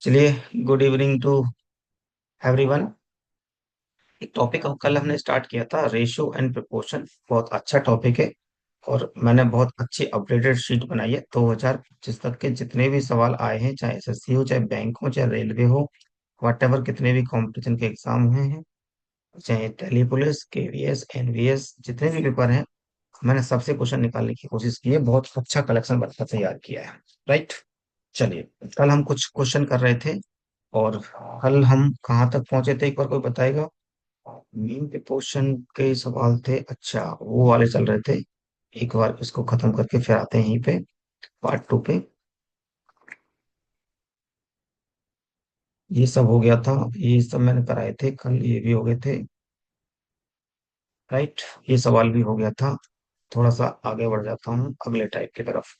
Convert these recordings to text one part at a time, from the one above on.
चलिए। Good evening to everyone. एक topic कल हमने स्टार्ट किया था, रेशियो एंड प्रोपोर्शन। बहुत अच्छा टॉपिक है और मैंने बहुत अच्छी अपडेटेड शीट बनाई है। 2025 तक के जितने भी सवाल आए हैं, चाहे एसएससी हो, चाहे बैंक हो, चाहे रेलवे हो, वट एवर, कितने भी कंपटीशन के एग्जाम हुए हैं, चाहे दिल्ली पुलिस, केवीएस, एनवीएस, जितने भी पेपर हैं, मैंने सबसे क्वेश्चन निकालने की कोशिश की है। बहुत अच्छा कलेक्शन बनकर तैयार किया है। राइट। चलिए। कल हम कुछ क्वेश्चन कर रहे थे और कल हम कहाँ तक पहुंचे थे, एक बार कोई बताएगा? मीन के क्वेश्चन के सवाल थे, अच्छा वो वाले चल रहे थे। एक बार इसको खत्म करके फिर आते हैं यहीं पे, पार्ट टू पे। ये सब हो गया था, ये सब मैंने कराए थे कल, ये भी हो गए थे। राइट। ये सवाल भी हो गया था। थोड़ा सा आगे बढ़ जाता हूँ अगले टाइप की तरफ।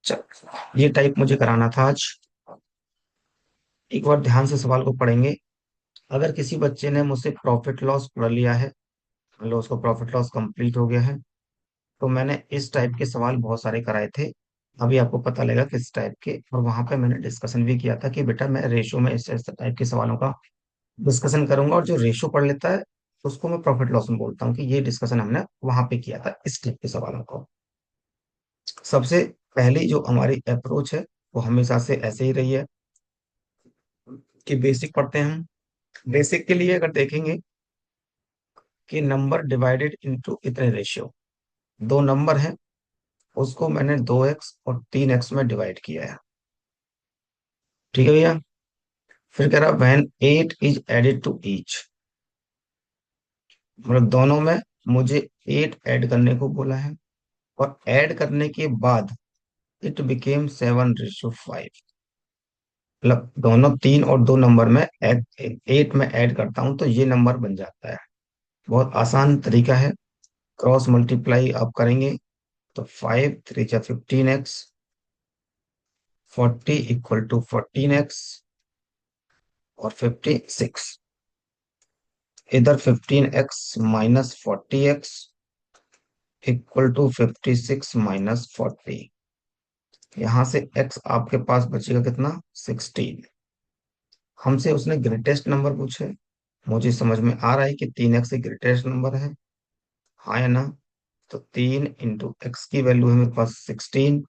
चल, ये टाइप मुझे कराना था आज। एक बार ध्यान से सवाल को पढ़ेंगे। अगर किसी बच्चे ने मुझसे प्रॉफिट लॉस पढ़ लिया है, मतलब उसको प्रॉफिट लॉस कंप्लीट हो गया है, तो मैंने इस टाइप के सवाल बहुत सारे कराए थे। अभी आपको पता लगेगा किस टाइप के, और वहां पे मैंने डिस्कशन भी किया था कि बेटा मैं रेशो में इस टाइप के सवालों का डिस्कशन करूंगा, और जो रेशो पढ़ लेता है उसको मैं प्रॉफिट लॉस में बोलता हूँ, कि ये डिस्कशन हमने वहां पे किया था इस टाइप के सवालों को। सबसे पहली जो हमारी अप्रोच है वो हमेशा से ऐसे ही रही है कि बेसिक पढ़ते हैं हम। बेसिक के लिए अगर देखेंगे कि नंबर डिवाइडेड इनटू इतने रेशियो, दो नंबर है, उसको मैंने 2x और 3x में डिवाइड किया है। ठीक है भैया। फिर कह रहा when 8 is added to each, मतलब दोनों में मुझे 8 ऐड करने को बोला है, और ऐड करने के बाद इट बिकेम 7:5। मतलब दोनों तीन और दो नंबर में 8 में ऐड करता हूं तो ये नंबर बन जाता है। बहुत आसान तरीका है। क्रॉस मल्टीप्लाई आप करेंगे तो 5 3 जा 15x, 40 = 14x, और 56। इधर 15x - 40x = 56 - 40। यहां से x आपके पास बचेगा कितना? 16। हमसे उसने ग्रेटेस्ट नंबर पूछे। मुझे समझ में आ रहा है कि 3x एक ग्रेटेस्ट नंबर है, हाँ या ना? तो 3 × x की वैल्यू है मेरे पास 16,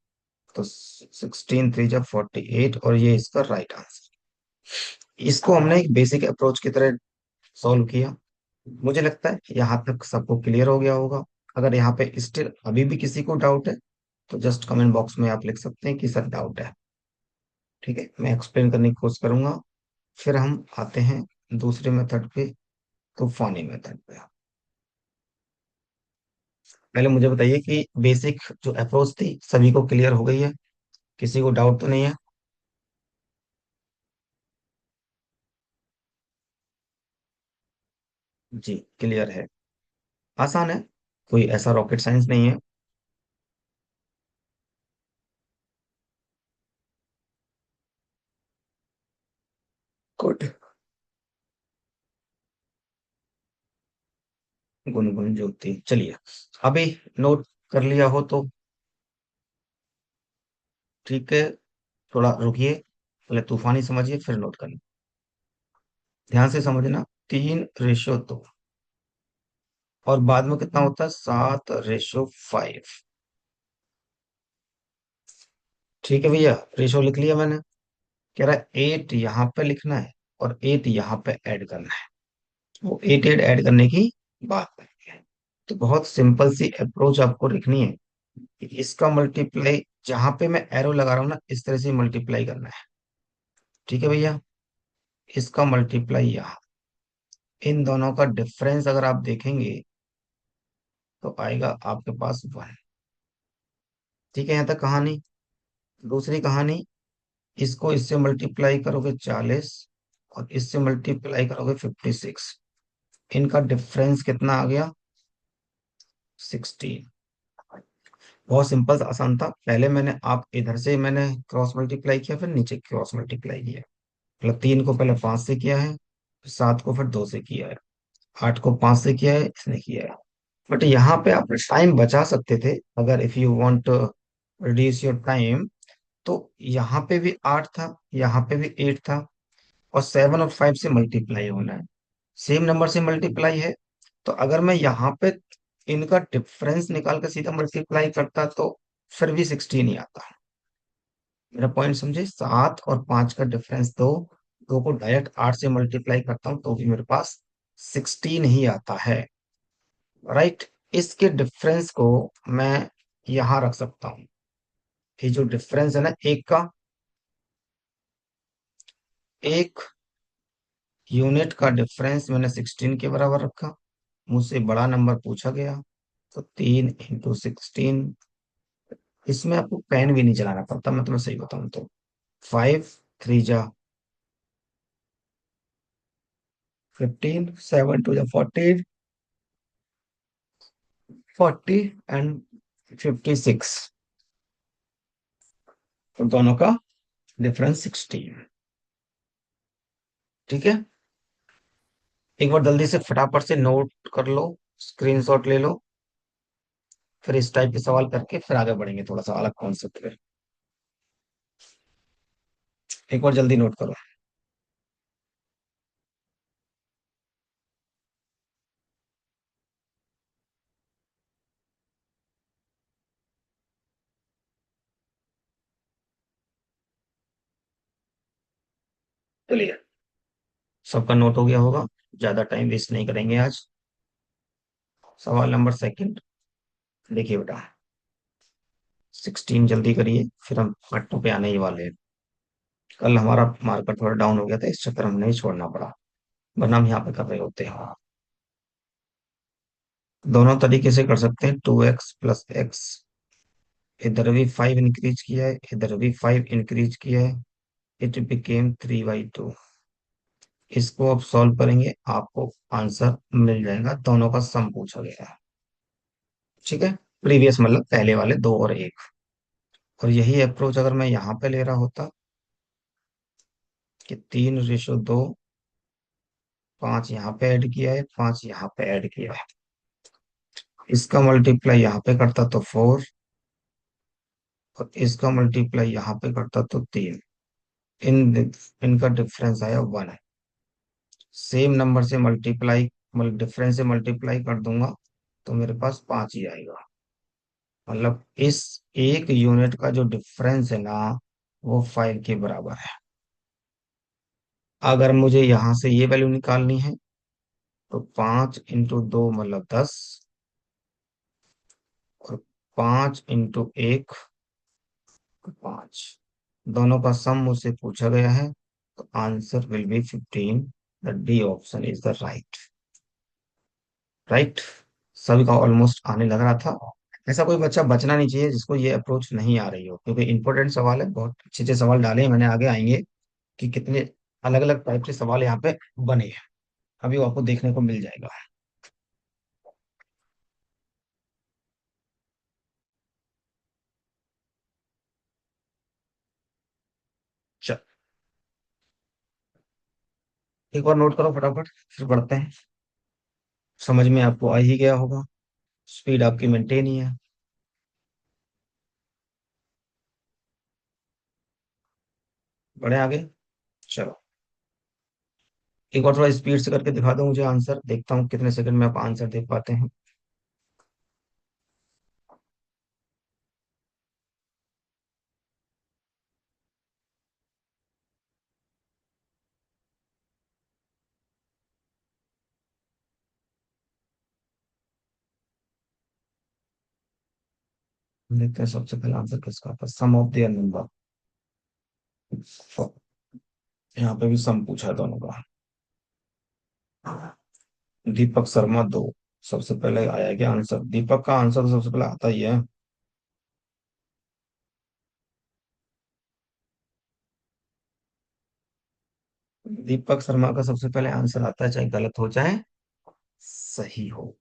तो 16 × 3 = 48, और ये इसका राइट आंसर। इसको हमने एक बेसिक अप्रोच की तरह सॉल्व किया। मुझे लगता है यहाँ तक सबको क्लियर हो गया होगा। अगर यहाँ पे स्टिल अभी भी किसी को डाउट है तो जस्ट कमेंट बॉक्स में आप लिख सकते हैं कि सर डाउट है। ठीक है, मैं एक्सप्लेन करने की कोशिश करूंगा। फिर हम आते हैं दूसरे मेथड पे, तूफानी मेथड पे। पहले मुझे बताइए कि बेसिक जो अप्रोच थी सभी को क्लियर हो गई है? किसी को डाउट तो नहीं है? जी क्लियर है। आसान है, कोई ऐसा रॉकेट साइंस नहीं है। गुड। गुनगुन ज्योति, चलिए। अभी नोट कर लिया हो तो ठीक है, थोड़ा रुकिए, पहले तूफानी समझिए फिर नोट करना। ध्यान से समझना। 3:2, और बाद में कितना होता है? 7:5। ठीक है भैया, रेशो लिख लिया मैंने। कह रहा है 8 यहाँ पे लिखना है और 8 यहाँ पे ऐड करना है। वो 8 ऐड करने की बात करेंगे। तो बहुत सिंपल सी अप्रोच आपको लिखनी है कि इसका मल्टीप्लाई, जहां पे मैं एरो लगा रहा हूँ ना, इस तरह से मल्टीप्लाई करना है। ठीक है भैया। इसका मल्टीप्लाई यहाँ, इन दोनों का डिफरेंस अगर आप देखेंगे तो आएगा आपके पास 1। ठीक है, यहाँ तक कहानी। दूसरी कहानी, इसको इससे मल्टीप्लाई करोगे 40, और इससे मल्टीप्लाई करोगे 56। इनका डिफरेंस कितना आ गया? 16। बहुत सिंपल आसान था। पहले मैंने आप इधर से मैंने क्रॉस मल्टीप्लाई किया, फिर नीचे क्रॉस मल्टीप्लाई किया। मतलब 3 को पहले 5 से किया है, फिर 7 को फिर 2 से किया है, 8 को 5 से किया है, इसने किया है। बट यहाँ पे आप टाइम बचा सकते थे, अगर if you want to reduce your time. तो यहाँ पे भी 8 था, यहाँ पे भी 8 था, और 7 और 5 से मल्टीप्लाई होना है, सेम नंबर से मल्टीप्लाई है। तो अगर मैं यहाँ पे इनका डिफरेंस निकाल कर सीधा मल्टीप्लाई करता तो फिर भी 16 ही आता। मेरा पॉइंट समझे, 7 और 5 का डिफरेंस दो, दो को डायरेक्ट 8 से मल्टीप्लाई करता हूँ तो भी मेरे पास 16 ही आता है। राइट। इसके डिफरेंस को मैं यहां रख सकता हूँ। ये जो डिफरेंस है ना एक का, एक यूनिट का डिफरेंस मैंने 16 के बराबर रखा। मुझसे बड़ा नंबर पूछा गया, तो 3 इंटू 16। इसमें आपको पेन भी नहीं चलाना पड़ता, मैं तुम्हें सही बताऊं तो। 5 3 जा 15, 7 2 जा 14, 40 एंड 56। तो दोनों का डिफरेंस 16। ठीक है। एक बार जल्दी से फटाफट से नोट कर लो, स्क्रीनशॉट ले लो, फिर इस टाइप के सवाल करके फिर आगे बढ़ेंगे थोड़ा सा अलग कॉन्सेप्ट पे। एक बार जल्दी नोट करो। चलिए, सबका नोट हो गया होगा, ज्यादा टाइम वेस्ट नहीं करेंगे आज। सवाल नंबर सेकंड, देखिए बेटा, 16 जल्दी करिए, फिर हम पट्टों पे आने ही वाले हैं। कल हमारा मार्कर थोड़ा डाउन हो गया था, इस चक्कर में नहीं छोड़ना पड़ा, वरना हम यहाँ पे कर रहे होते हैं। दोनों तरीके से कर सकते हैं, 2x + x। इधर भी 5 इंक्रीज किया है, इधर भी 5 इंक्रीज किया है, इट बिकेम 3/2। इसको आप सॉल्व करेंगे, आपको आंसर मिल जाएगा, दोनों का सम पूछा गया है। ठीक है। प्रीवियस मतलब पहले वाले दो और एक। और यही अप्रोच अगर मैं यहाँ पे ले रहा होता कि 3:2, 5 यहाँ पे ऐड किया है, 5 यहाँ पे ऐड किया है, इसका मल्टीप्लाई यहाँ पे करता तो 4, और इसका मल्टीप्लाई यहाँ पे करता तो 3। इन इनका डिफरेंस आया 1 है। सेम नंबर से मल्टीप्लाई, डिफरेंस से मल्टीप्लाई कर दूंगा तो मेरे पास 5 ही आएगा। मतलब इस एक यूनिट का जो डिफरेंस है ना, वो 5 के बराबर है। अगर मुझे यहां से ये वैल्यू निकालनी है तो 5 × 2 मतलब 10, और 5 × 1 5। दोनों का सम मुझसे पूछा गया है, तो answer will be 15। The D option is the right. Right. सभी का ऑलमोस्ट आने लग रहा था। ऐसा कोई बच्चा बचना नहीं चाहिए जिसको ये अप्रोच नहीं आ रही हो, क्योंकि इंपॉर्टेंट सवाल है, बहुत अच्छे अच्छे सवाल डाले हैं मैंने, आगे आएंगे कि कितने अलग अलग टाइप के सवाल यहाँ पे बने हैं, अभी वो आपको देखने को मिल जाएगा। चल, एक बार नोट करो फटाफट, फिर पढ़ते हैं। समझ में आपको आ ही गया होगा, स्पीड आपकी मेंटेन ही है। बढ़े आगे। चलो, एक बार थोड़ा स्पीड से करके दिखा दो मुझे आंसर, देखता हूँ कितने सेकंड में आप आंसर देख पाते हैं। देखते हैं सबसे पहला आंसर किसका था, सम ऑफ देयर नंबर। यहाँ पे भी सम पूछा है दोनों का। दीपक शर्मा 2, सबसे पहले आया क्या आंसर, दीपक का आंसर तो सबसे पहले आता ही है। दीपक शर्मा का सबसे पहले आंसर आता है, चाहे गलत हो चाहे सही हो,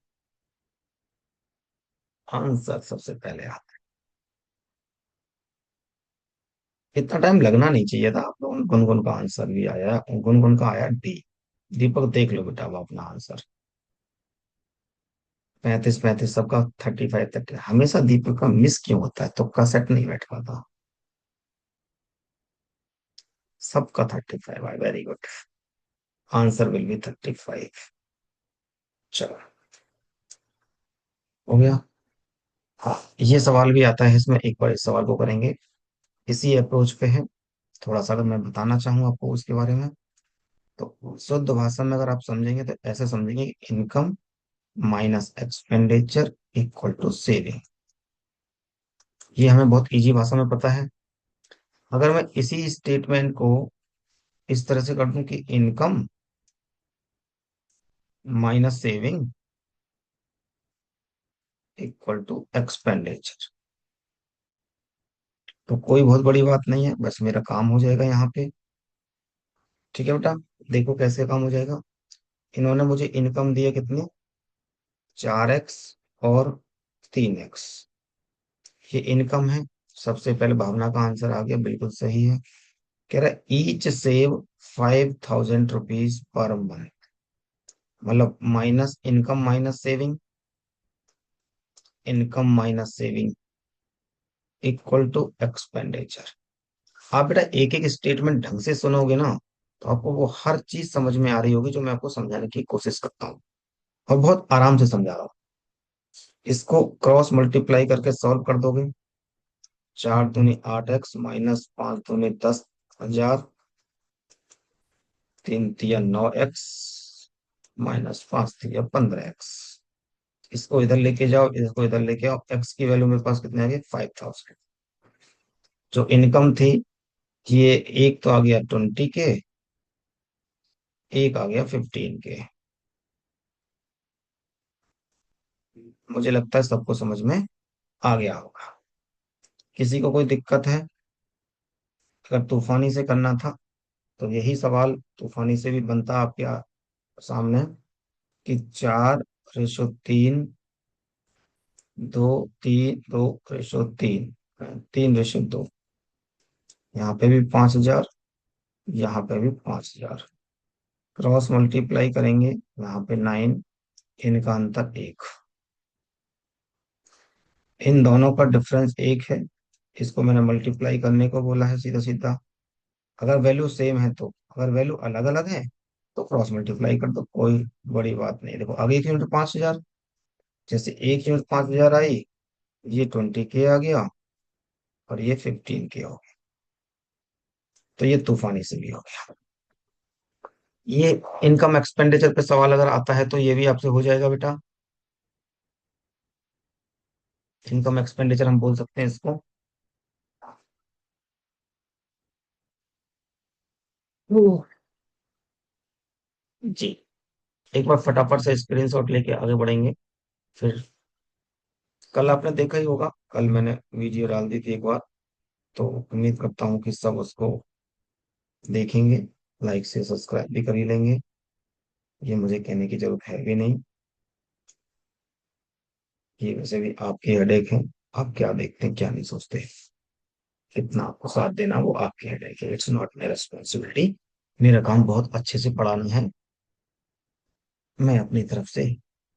आंसर सबसे पहले आता है। इतना टाइम लगना नहीं चाहिए था आप लोगों को। गुनगुन का आंसर भी आया, गुनगुन का आया डी। दीपक देख लो बेटा अब अपना आंसर। 35 35 सबका 35 30। हमेशा दीपक का मिस क्यों होता है, तुक्का सेट नहीं बैठ पाता। सबका 35 है, very good. Answer will be 35। चलो, हो गया। हाँ, ये सवाल भी आता है इसमें, एक बार इस सवाल को करेंगे। इसी अप्रोच पे है। थोड़ा सा अगर मैं बताना चाहूँ आपको उसके बारे में, तो शुद्ध भाषा में अगर आप समझेंगे तो ऐसे समझेंगे कि income minus expenditure equal to saving. ये हमें बहुत इजी भाषा में पता है। अगर मैं इसी स्टेटमेंट को इस तरह से कर दूं कि income minus saving equal to expenditure, तो कोई बहुत बड़ी बात नहीं है, बस मेरा काम हो जाएगा यहाँ पे। ठीक है बेटा, देखो कैसे काम हो जाएगा। इन्होंने मुझे इनकम दी है कितनी, 4x और 3x। ये इनकम है। सबसे पहले भावना का आंसर आ गया, बिल्कुल सही है। कह रहा है each save 5000 rupees per month. मतलब minus income minus saving, income minus saving equal to expenditure. आप बेटा एक एक स्टेटमेंट ढंग से सुनोगे ना, तो आपको वो हर चीज समझ में आ रही होगी जो मैं आपको समझाने की कोशिश करता हूँ। और बहुत आराम से समझा रहा हूँ। इसको क्रॉस मल्टीप्लाई करके सॉल्व कर दोगे। 4 दूनी 8x माइनस 5 दूनी 10,000, 3 तिया 9x माइनस 5 तिया 15x। इसको इधर लेके जाओ, इसको इधर लेके आओ, एक्स की वैल्यू मेरे पास कितने आ गए, 5000। जो इनकम थी, ये एक तो आ गया 20 के, एक आ गया 15 के। मुझे लगता है सबको समझ में आ गया होगा। किसी को कोई दिक्कत है? अगर तूफानी से करना था तो यही सवाल तूफानी से भी बनता आपके सामने, कि 4:3, 2:3, 3:2। यहाँ पे भी 5000, यहाँ पे भी 5000। क्रॉस मल्टीप्लाई करेंगे, यहाँ पे 9, इनका अंतर 1। इन दोनों का डिफरेंस 1 है। इसको मैंने मल्टीप्लाई करने को बोला है सीधा सीधा। अगर वैल्यू सेम है तो, अगर वैल्यू अलग अलग है तो क्रॉस मल्टीप्लाई कर दो, कोई बड़ी बात नहीं। देखो आगे एक यूनिट 5000, जैसे एक यूनिट 5000 आई, ये 20 के आ गया और ये 15 के हो गया। तो ये तूफानी से भी हो गया। ये इनकम एक्सपेंडिचर पे सवाल अगर आता है तो ये भी आपसे हो जाएगा बेटा। इनकम एक्सपेंडिचर हम बोल सकते हैं इसको। ओह, जी। एक बार फटाफट से स्क्रीनशॉट लेके आगे बढ़ेंगे। फिर कल आपने देखा ही होगा, कल मैंने वीडियो डाल दी थी एक बार, तो उम्मीद करता हूँ कि सब उसको देखेंगे, लाइक से सब्सक्राइब भी कर ही लेंगे। ये मुझे कहने की जरूरत है भी नहीं। ये वैसे भी आपकी हेडेक है। आप क्या देखते हैं क्या नहीं सोचते। कितना आपको साथ देना वो आपकी हेडेक है, इट्स नॉट माई रेस्पॉन्सिबिलिटी। मेरा काम बहुत अच्छे से पढ़ाना है। मैं अपनी तरफ से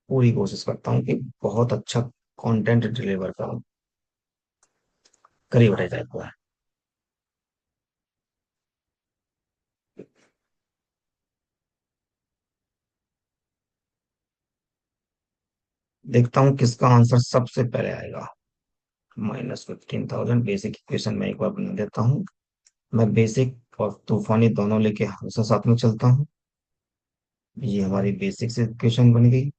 पूरी कोशिश करता हूँ कि बहुत अच्छा कंटेंट डिलीवर करूँ। करिए बेटा जाए। देखता हूँ किसका आंसर सबसे पहले आएगा। -15,000 बेसिक इक्वेशन में एक बार बना देता हूँ। मैं बेसिक और तूफानी दोनों लेके हमेशा साथ में चलता हूँ। ये हमारी बेसिक से इक्वेशन बन गई।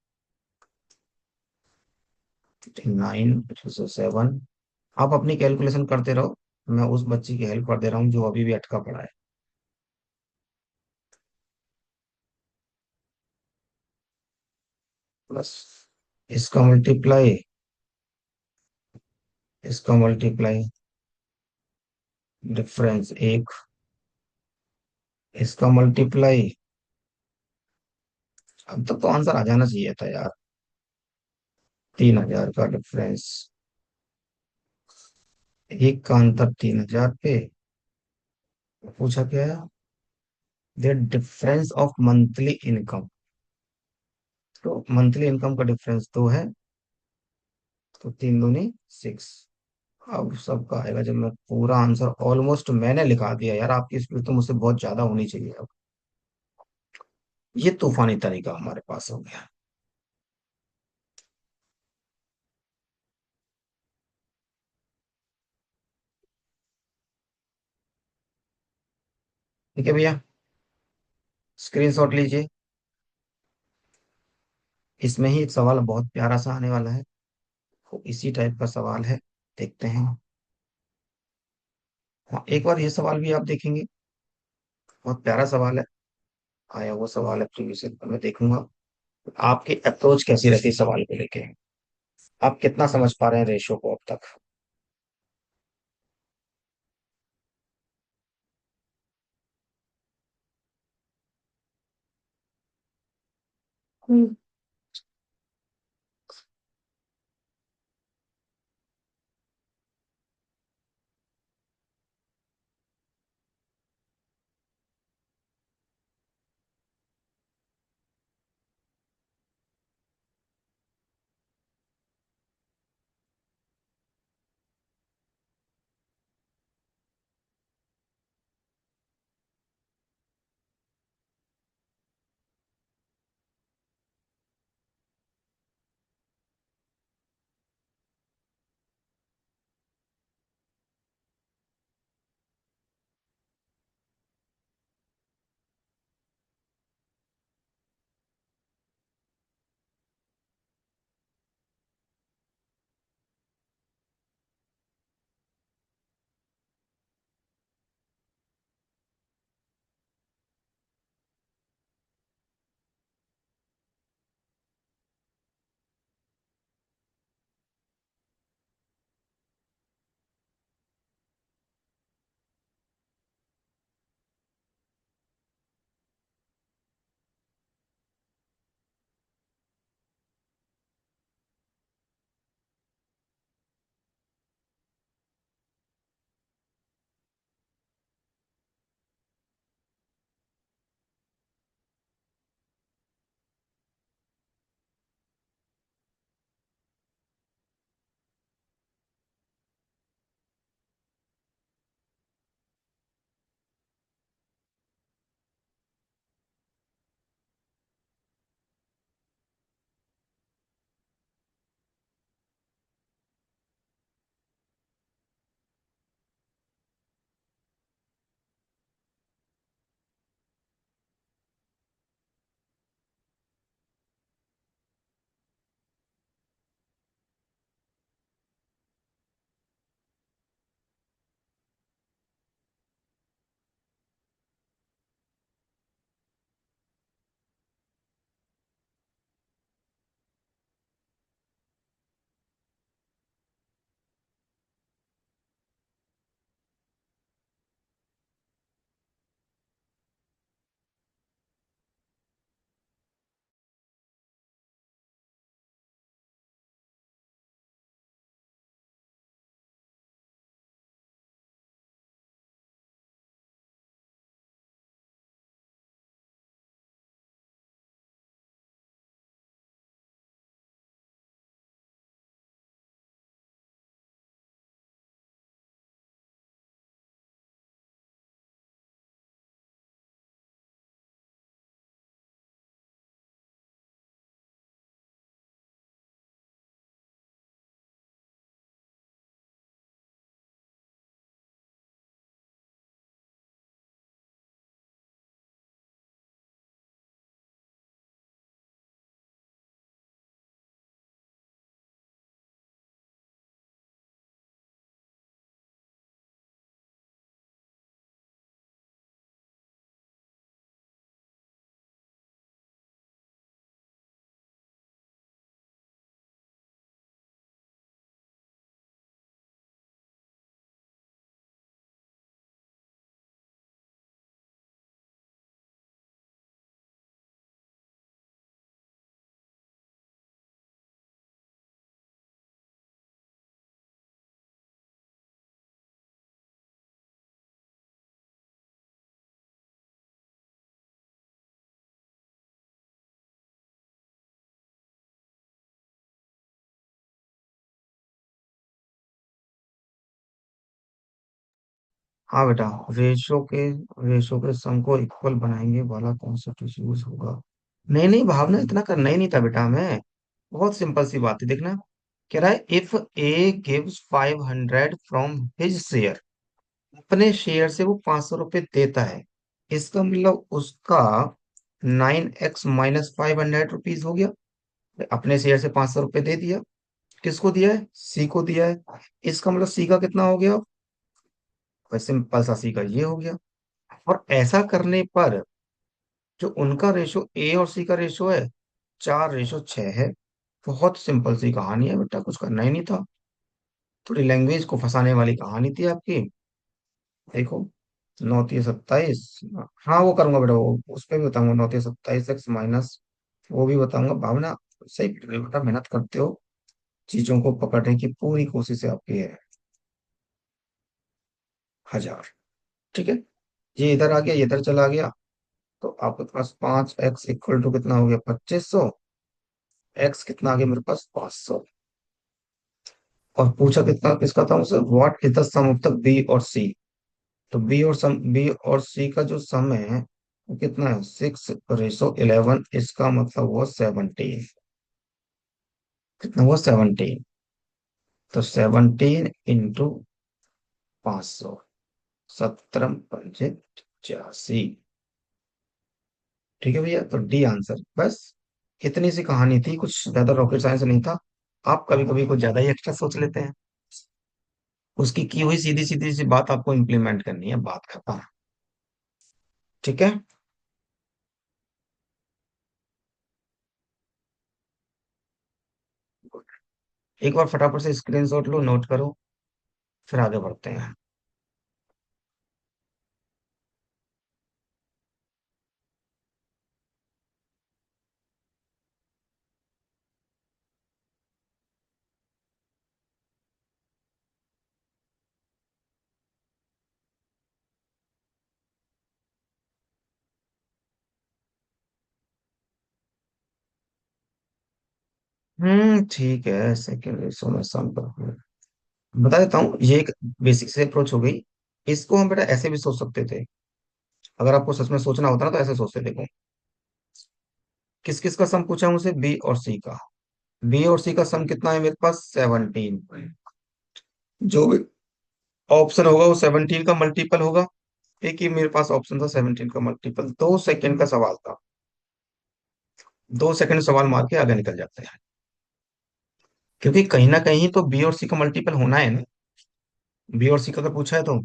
9:7। आप अपनी कैलकुलेशन करते रहो, मैं उस बच्चे की हेल्प कर दे रहा हूँ जो अभी भी अटका पड़ा है। प्लस इसका मल्टीप्लाई, इसका मल्टीप्लाई, डिफरेंस 1, इसका मल्टीप्लाई। अब तक तो आंसर आ जाना चाहिए था यार। 3000 का डिफरेंस, एक का अंतर 3000 पे। पूछा क्या है, the difference of monthly income. तो मंथली इनकम का डिफरेंस 2 है, तो 3 दूनी 6। अब सबका आएगा जब मैं पूरा आंसर ऑलमोस्ट मैंने लिखा दिया यार, आपकी स्पीड तो मुझसे बहुत ज्यादा होनी चाहिए अब। ये तूफानी तरीका हमारे पास हो गया। ठीक है भैया, स्क्रीनशॉट लीजिए। इसमें ही एक सवाल बहुत प्यारा सा आने वाला है, तो इसी टाइप का सवाल है, देखते हैं। हाँ, एक बार ये सवाल भी आप देखेंगे, बहुत प्यारा सवाल है। आया वो सवाल है प्रीवियस पेपर में, देखूंगा आपकी अप्रोच कैसी रहती है सवाल को लेके, आप कितना समझ पा रहे हैं रेशो को अब तक। हम्म। हाँ बेटा, रेशो के सम को इक्वल बनाएंगे वाला कॉन्सेप्ट यूज होगा। नहीं नहीं भावना, इतना करना ही नहीं था बेटा हमें। बहुत सिंपल सी बात है, देखना। कह रहा है if A gives 500 from his share, अपने शेयर से वो 500 रुपये देता है, इसका मतलब उसका 9x - 500 रुपीज हो गया। अपने शेयर से 500 रुपये दे दिया। किसको दिया है? सी को दिया है। इसका मतलब सी का कितना हो गया? वैसे सिंपल सा सी का ये हो गया। और ऐसा करने पर जो उनका रेशो ए और सी का रेशो है, 4:6 है। बहुत सिंपल सी कहानी है बेटा, कुछ करना ही नहीं था। थोड़ी लैंग्वेज को फंसाने वाली कहानी थी आपकी। देखो, 9×3 = 27। हाँ वो करूंगा बेटा, वो उस पर भी बताऊंगा। 9×3 = 27 x माइनस, वो भी बताऊंगा। भावना सही बेटा, मेहनत करते हो। चीजों को पकड़ने की पूरी कोशिश है आपकी है। 1000। ठीक है, ये इधर आ गया, ये इधर चला गया। तो आपके पास 5x = कितना हो गया? 2500। एक्स कितना आ गया मेरे पास? 500। और पूछा कितना किसका था मुझसे? What is the sum of the B और सी। तो बी और सी का जो सम है वो कितना है? 6:11। इसका मतलब हुआ 17। कितना हुआ? 17। तो 17 × 500, 17×5 = 85। ठीक है भैया, तो डी आंसर। बस इतनी सी कहानी थी, कुछ ज्यादा रॉकेट साइंस नहीं था। आप कभी कभी कुछ ज्यादा ही एक्स्ट्रा सोच लेते हैं। उसकी की हुई सीधी सीधी सी बात आपको इम्प्लीमेंट करनी है, बात खत्म। ठीक है। एक बार फटाफट से स्क्रीनशॉट लो, नोट करो, फिर आगे बढ़ते हैं। ठीक है। सेकेंड रेशो में सम पर बता देता हूँ, ये एक बेसिक से अप्रोच हो गई। इसको हम बेटा ऐसे भी सोच सकते थे। अगर आपको सच में सोचना होता ना तो ऐसे सोचते। देखो, किस किस का सम पूछा है मुझसे? बी और सी का। बी और सी का सम कितना है मेरे पास? 17। जो भी ऑप्शन होगा वो 17 का मल्टीपल होगा। एक ही मेरे पास ऑप्शन था 17 का मल्टीपल। 2 सेकंड का सवाल था। 2 सेकंड सवाल मार के आगे निकल जाते हैं। क्योंकि कहीं ना कहीं तो बी और सी का मल्टीपल होना है ना। बी और सी का अगर पूछा है तो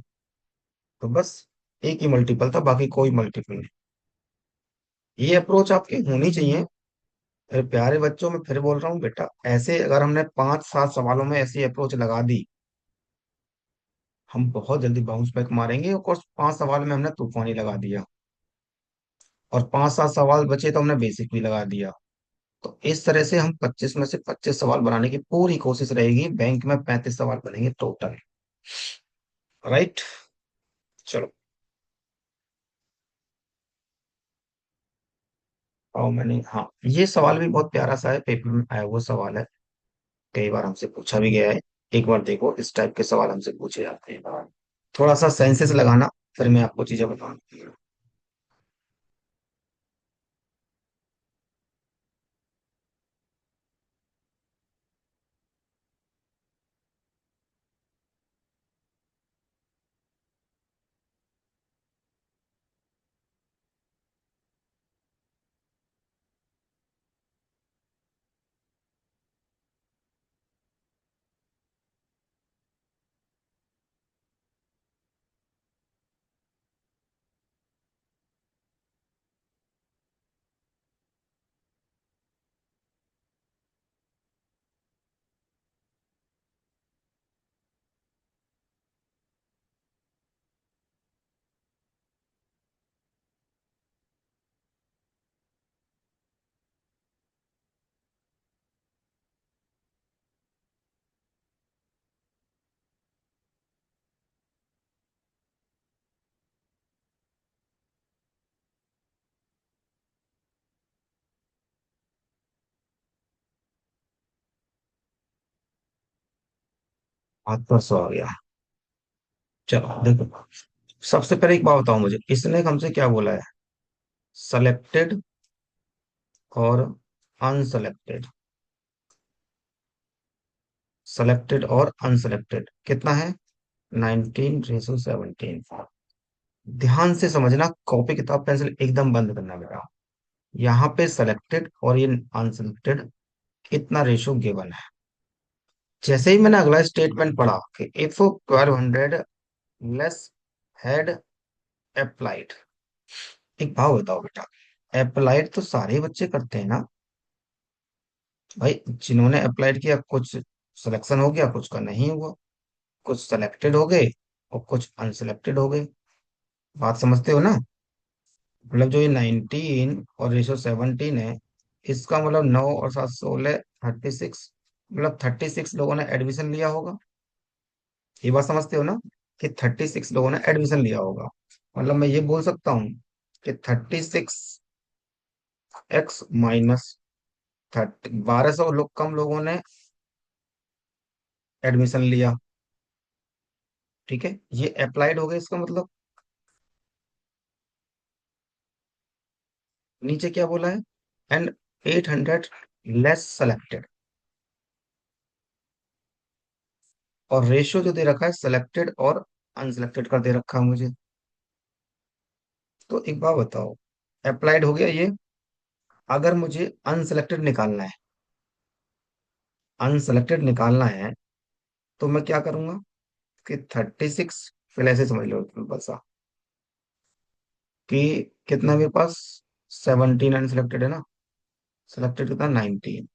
बस एक ही मल्टीपल था, बाकी कोई मल्टीपल नहीं। ये अप्रोच आपकी होनी चाहिए। अरे प्यारे बच्चों, मैं फिर बोल रहा हूँ बेटा, ऐसे अगर हमने 5-7 सवालों में ऐसी अप्रोच लगा दी, हम बहुत जल्दी बाउंस बैक मारेंगे। और कोर्स 5 सवाल में हमने तूफानी लगा दिया, और 5-7 सवाल बचे तो हमने बेसिक भी लगा दिया। तो इस तरह से हम 25 में से 25 सवाल बनाने की पूरी कोशिश रहेगी। बैंक में 35 सवाल बनेंगे टोटल। राइट। चलो, और मैंने, हाँ, ये सवाल भी बहुत प्यारा सा है, पेपर में आया हुआ सवाल है। कई बार हमसे पूछा भी गया है। एक बार देखो, इस टाइप के सवाल हमसे पूछे जाते हैं। थोड़ा सा सेंसेस लगाना, फिर मैं आपको चीजें बताऊंगा। हाथ पर सो आ गया। चलो देखो, सबसे पहले एक बात बताओ मुझे, इसने हमसे क्या बोला है? सेलेक्टेड और अनसेलेक्टेड। सेलेक्टेड और अनसेलेक्टेड कितना है? 19:17। ध्यान से समझना, कॉपी किताब पेंसिल एकदम बंद करना बेटा। यहाँ पे सेलेक्टेड और ये अनसेलेक्टेड, इतना रेशो गिवन है। जैसे ही मैंने अगला स्टेटमेंट पढ़ा कि इफ 1200 लेस हैड अप्लाइड। एक भाव बताओ बेटा, अप्लाइड तो सारे बच्चे करते हैं ना भाई। जिन्होंने अप्लाइड किया, कुछ सिलेक्शन हो गया, कुछ का नहीं हुआ। कुछ सेलेक्टेड हो गए और कुछ अनसेलेक्टेड हो गए। बात समझते हो ना? मतलब जो ये 19 और रेशो 17 है, इसका मतलब 9 और 7 16, 36। मतलब 36 लोगों ने एडमिशन लिया होगा। ये बात समझते हो ना, कि 36 लोगों ने एडमिशन लिया होगा। मतलब मैं ये बोल सकता हूँ कि 36x - 30, 1200 लोग कम लोगों ने एडमिशन लिया। ठीक है, ये अप्लाइड हो गया इसका मतलब। नीचे क्या बोला है? And 800 less selected. और रेशियो जो दे रखा है सेलेक्टेड और अनसेलेक्टेड का दे रखा है मुझे। तो एक बात बताओ, अप्लाइड हो गया ये। अगर मुझे अनसेलेक्टेड निकालना है, अनसेलेक्टेड निकालना है, तो मैं क्या करूंगा कि 36, पहले ऐसे समझ लो सिंपल सा, कि कितना मेरे पास? 17 अनसेलेक्टेड है ना। सेलेक्टेड कितना? 19।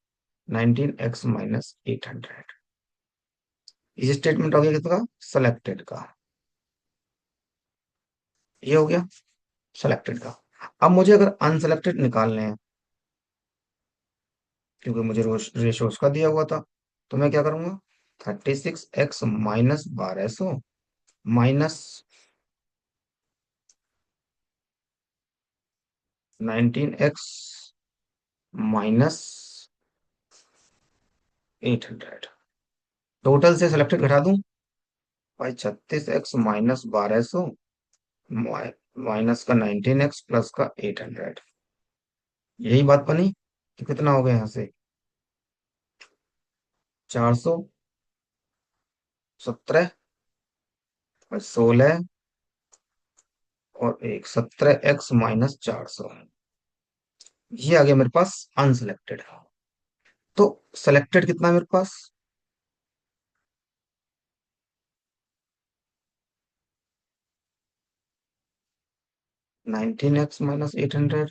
19x - 800। ये स्टेटमेंट हो गया किसका? सेलेक्टेड का। ये हो गया सेलेक्टेड का। अब मुझे अगर अनसेलेक्टेड निकालने हैं, क्योंकि मुझे रेशो उसका दिया हुआ था, तो मैं क्या करूंगा? 36x - 1200 minus 19x - 800। टोटल से सिलेक्टेड घटा दूं भाई। 36x - 1200 माइनस का 19x प्लस का 800। यही बात बनी। तो कितना हो गया यहाँ से? 417 और 16 और एक 17x - 400। ये आ गया मेरे पास अनसिलेक्टेड। तो सेलेक्टेड कितना है मेरे पास? 19x - 800।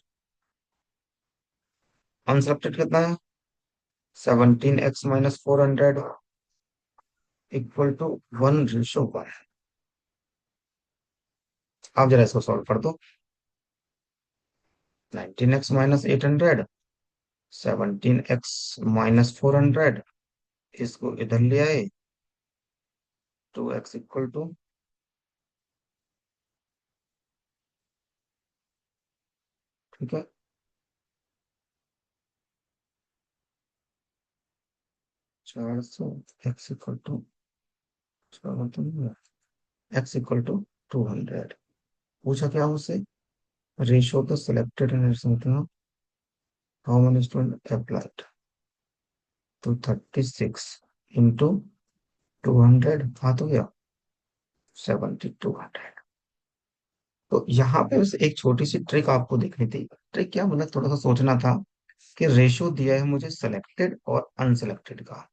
अनसिलेक्टेड कितना है? 17x - 400 equal to 1:1। आप जरा इसको सॉल्व कर दो। 19x - 800, 17x - 400, इसको इधर ले आए। 2x इक्वल टू, ठीक है, 400। X equal to, x equal to 200। पूछा क्या मुझसे? Ratio the selected and how many student applied. तो 36 इंटू 200 हाँ तो गया 7200। तो यहाँ पे बस एक छोटी सी ट्रिक आपको देखनी थी। ट्रिक क्या, मतलब थोड़ा सा सोचना था कि रेशो दिया है मुझे सेलेक्टेड और अनसेलेक्टेड का,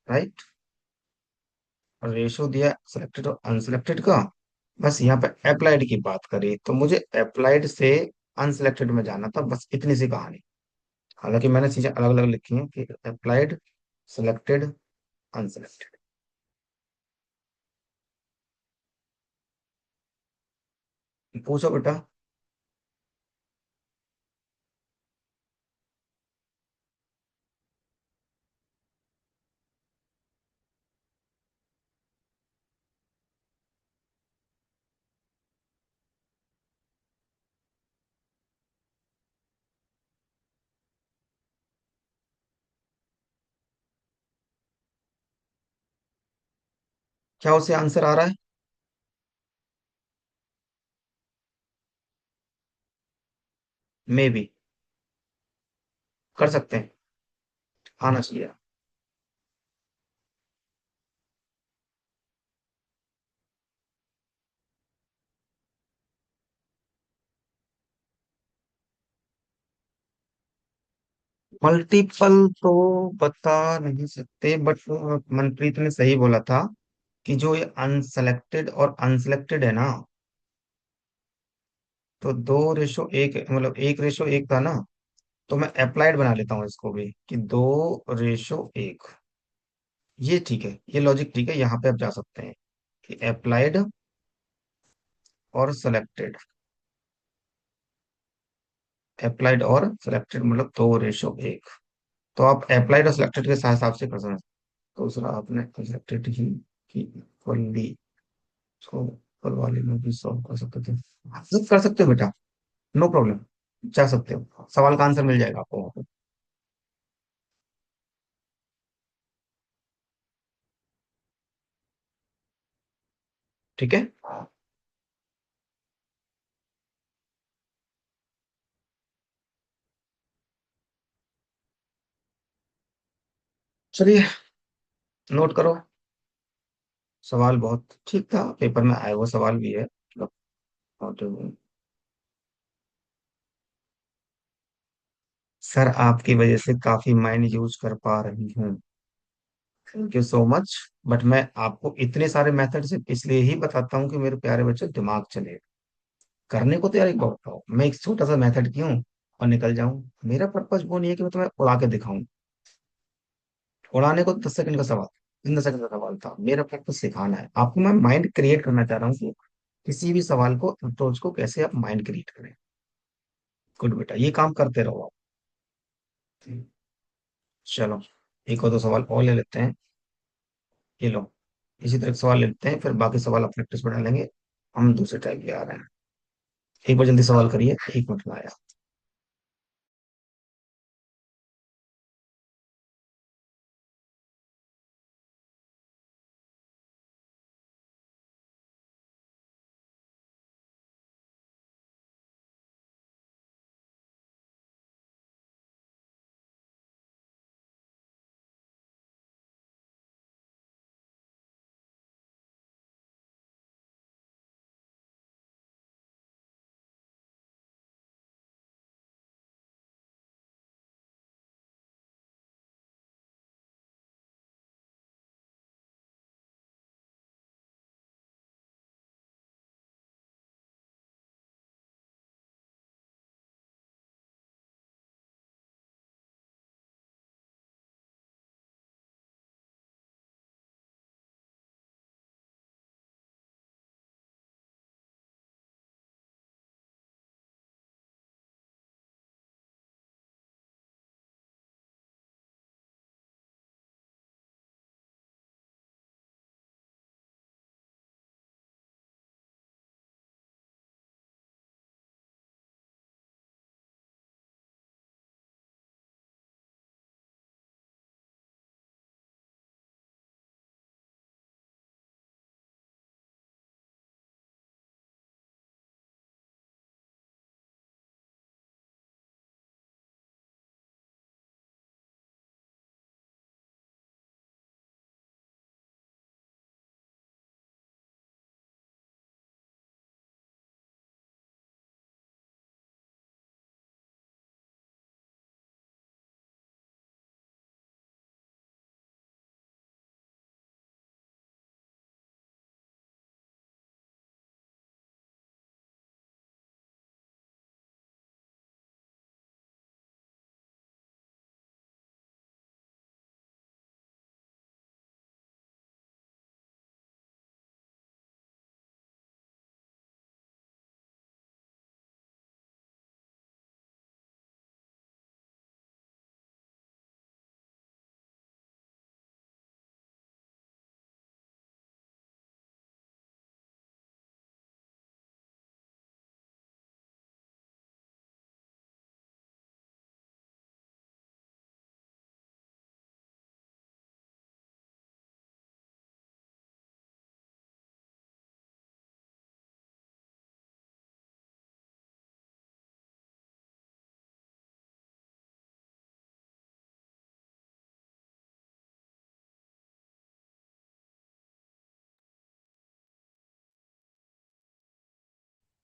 राइट। और रेशो दिया सेलेक्टेड और अनसेलेक्टेड का। बस यहाँ पे अप्लाइड की बात करी तो मुझे अप्लाइड से अनसेलेक्टेड में जाना था, बस इतनी सी कहानी। हालांकि मैंने चीजें अलग अलग लिखी हैं कि अप्लाइड, सेलेक्टेड, अनसेलेक्टेड। पूछो बेटा। क्या उसे आंसर आ रहा है? May be. कर सकते हैं। आना चाहिए। मल्टीपल तो बता नहीं सकते, बट मनप्रीत ने सही बोला था कि जो ये अनसेलेक्टेड और अनसेलेक्टेड है ना, तो 2:1, मतलब 1:1 था ना। तो मैं अप्लाइड बना लेता हूँ इसको भी कि 2:1। ये ठीक है, ये लॉजिक ठीक है, यहाँ पे आप जा सकते हैं कि अप्लाइड और सेलेक्टेड। अप्लाइड और सिलेक्टेड मतलब 2:1। तो आप अप्लाइड और सिलेक्टेड के हिसाब से कर सकते हैं। दूसरा आपने सिलेक्टेड ही की इक्वली, उसको ऊपर वाले में भी सॉल्व कर सकते थे। आप सब कर सकते हो बेटा, नो प्रॉब्लम। जा सकते हो, सवाल का आंसर मिल जाएगा आपको वहाँ पे। ठीक है। चलिए, नोट करो। सवाल बहुत ठीक था, पेपर में आया हुआ सवाल भी है, मतलब। और सर आपकी वजह से काफी माइंड यूज कर पा रही हूँ। Thank you so much. But मैं आपको इतने सारे मेथड से इसलिए ही बताता हूँ कि मेरे प्यारे बच्चे दिमाग चले। करने को तो यार एक बात बताओ, मैं एक छोटा सा मेथड क्यों और निकल जाऊं। मेरा पर्पज वो नहीं है कि मैं तुम्हें उड़ा के दिखाऊं। उड़ाने को 10 सेकंड का सवाल, 15 सेकंड का सवाल था। मेरा पर्पज सिखाना है आपको, मैं माइंड क्रिएट करना चाह रहा हूँ कि किसी भी सवाल को, अप्रोच को कैसे आप माइंड क्रिएट करें। गुड बेटा, ये काम करते रहो आप। चलो, एक और दो सवाल और ले लेते हैं। ये लो, इसी तरह के सवाल ले लेते हैं, फिर बाकी सवाल आप प्रैक्टिस बढ़ा लेंगे। हम दूसरे टाइप के आ रहे हैं। एक बार जल्दी सवाल करिए, 1 मिनट में आया।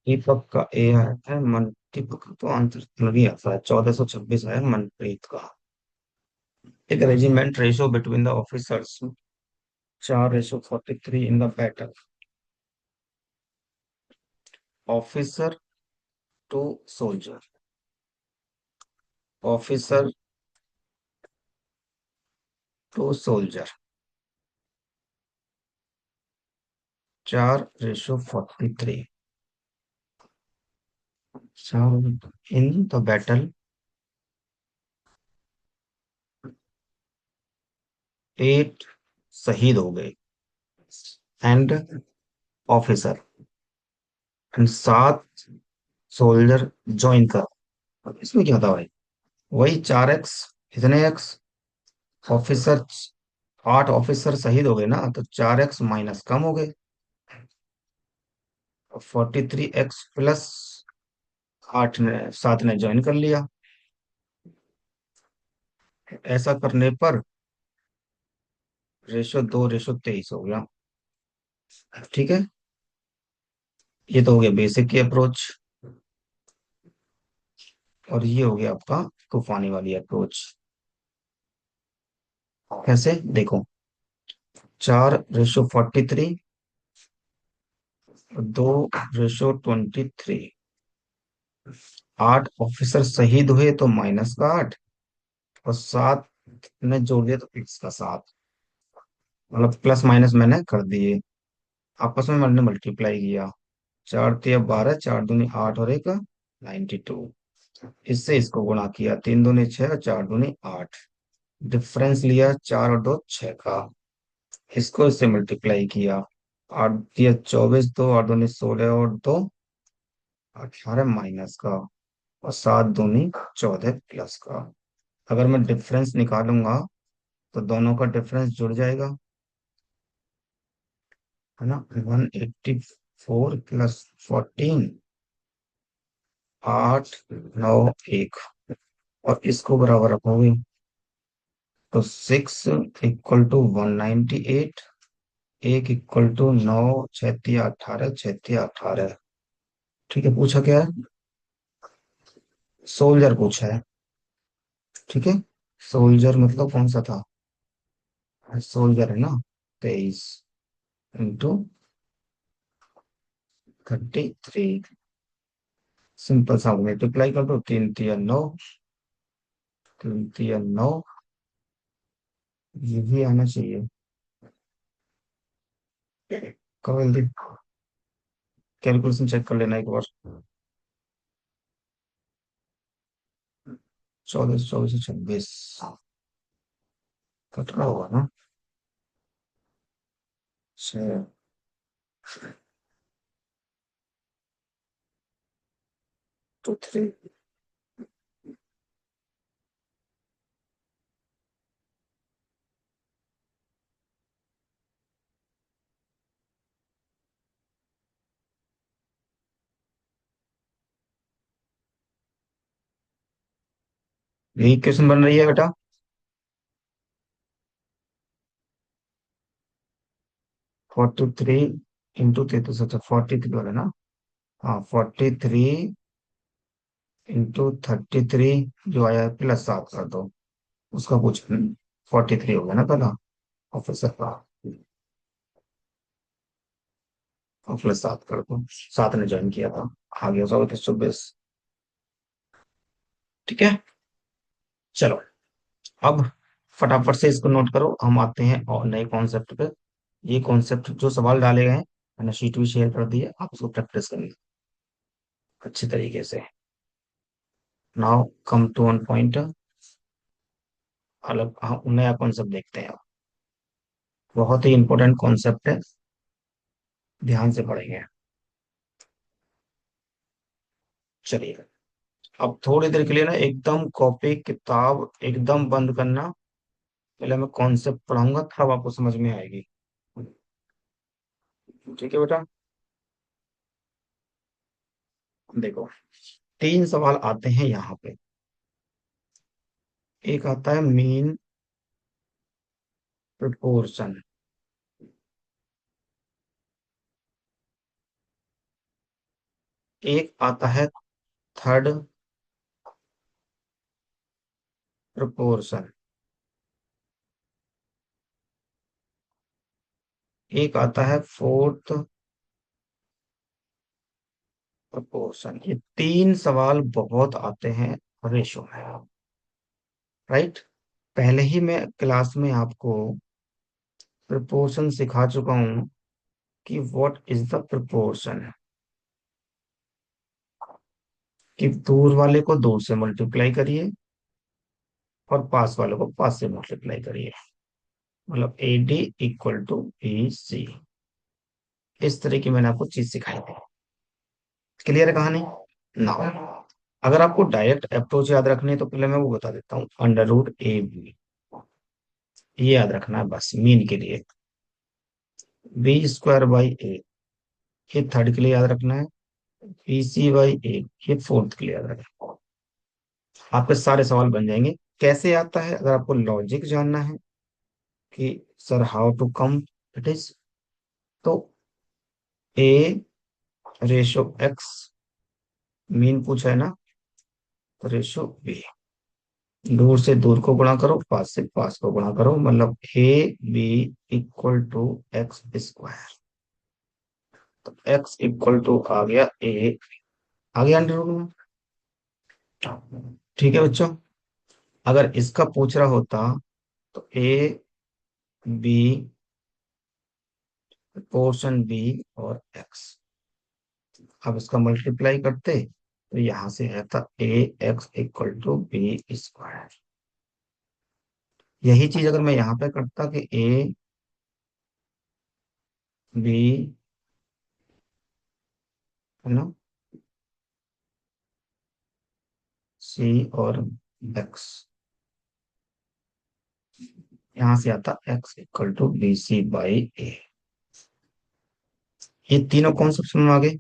दीपक का ए आया है, मनदीप का तो आंसर नहीं आता है। 1426 है मनप्रीत का। एक regiment ratio between the officers, 4:43 in the battle. Officer to soldier, officer to soldier, 4:43। In the battle, 8 शहीद हो गए, and officer, and 7 soldier join कर। अब इसमें क्या था भाई? वही 4x, इतने एक्स, ऑफिसर, 8 ऑफिसर शहीद हो गए ना, तो 4x माइनस कम हो गए, 43x प्लस 7 ने ज्वाइन कर लिया। ऐसा करने पर रेशो 2:23 हो गया। ठीक है, ये तो हो गया बेसिक की अप्रोच, और ये हो गया आपका तूफानी वाली अप्रोच। कैसे देखो, 4:43, 2:23, 8 ऑफिसर शहीद हुए तो माइनस का 8, और 7 ने जोड़ दिया तो प्लस का 7। मतलब प्लस माइनस मैंने कर दिए, आपस में मैंने मल्टीप्लाई किया। 4×3 = 12, 4×2 = 8 और एक 92। इससे इसको गुणा किया, 3×2 = 6 और 4×2 = 8। डिफरेंस लिया 4 और 2 6 का, इसको इससे मल्टीप्लाई किया। 8×3 = 24, 2 8×2 = 16 और 2 18 माइनस का, और 7×2 = 14 प्लस का। अगर मैं डिफरेंस निकालूंगा तो दोनों का डिफरेंस जुड़ जाएगा, है ना। 184 + 14, 891, और इसको बराबर रखोगे तो 6 = 198, एक इक्वल टू 9, 6×3 = 18, 6×3 = 18। ठीक है, पूछा क्या है? सोल्जर पूछा है। ठीक है, सोल्जर मतलब कौन सा था? सोल्जर है ना। 23 × 33, सिंपल सा मल्टीप्लाई कर दो, 3×3 = 9, 3×3 = 9। ये भी आना चाहिए। करो जल्दी, कैलकुलेशन चेक कर लेना एक बार। 14 24 26 कट रहा होगा ना। 6 2 3। यही क्वेश्चन बन रही है बेटा। 43 × 33, अच्छा 43 वाला ना। हाँ, 43 × 33 जो आया है प्लस 7 कर दो, उसका कुछ 43 हो गया ना पहला, ऑफिसर का, और प्लस 7 कर दो, 7 ने ज्वाइन किया था, आ गया 14 24। ठीक है, चलो अब फटाफट से इसको नोट करो, हम आते हैं और नए कॉन्सेप्ट पे। ये कॉन्सेप्ट जो सवाल डाले गए हैं, मैंने शीट भी शेयर कर दी है, आप उसको प्रैक्टिस करिए अच्छी तरीके से। Now come to one point, अलग हाँ, नया कॉन्सेप्ट देखते हैं। बहुत ही इंपॉर्टेंट कॉन्सेप्ट है, ध्यान से पढ़ेंगे। चलिए, अब थोड़ी देर के लिए ना एकदम कॉपी किताब एकदम बंद करना, पहले मैं कॉन्सेप्ट पढ़ाऊंगा तब आपको समझ में आएगी। ठीक है बेटा, देखो 3 सवाल आते हैं यहाँ पे। एक आता है मीन प्रोपोर्शन, एक आता है थर्ड प्रोपोर्शन, एक आता है फोर्थ प्रोपोर्शन। ये तीन सवाल बहुत आते हैं रेशो में, राइट। पहले ही मैं क्लास में आपको प्रोपोर्शन सिखा चुका हूं कि व्हाट इज द प्रोपोर्शन, कि दूर वाले को दूर से मल्टीप्लाई करिए और पास वाले को पास से मल्टीप्लाई करिए, मतलब A D equal to B C. इस तरह की मैंने आपको चीज सिखाई थी। क्लियर है कहानी ना? अगर आपको डायरेक्ट अप्रोच याद रखनी है तो पहले मैं वो बता देता हूँ, अंडर रूट ए बी, ये याद रखना है बस मीन के लिए। बी स्क्वायर बाई ए, ये थर्ड के लिए याद रखना है। बी सी बाई ए, ये फोर्थ के लिए याद रखना है। आपके सारे सवाल बन जाएंगे। कैसे आता है, अगर आपको लॉजिक जानना है कि sir how to come it is, तो ए रेशो एक्स, मीन पूछा है ना, तो रेशो बी, दूर से दूर को गुणा करो, पास से पास को गुणा करो, मतलब A B equal to x square. तो एक्स इक्वल टू आ गया ए, आ गया अंडर रूट में। ठीक है बच्चों, अगर इसका पूछ रहा होता तो ए बी पोर्शन बी और एक्स, अब इसका मल्टीप्लाई करते तो यहां से रहता a x equal to b square. यही चीज अगर मैं यहाँ पे करता कि ए बी, है ना, सी और एक्स, यहां से आता x equal to B c by a. ये तीनों कॉन्सेप्ट समझ में आ गए।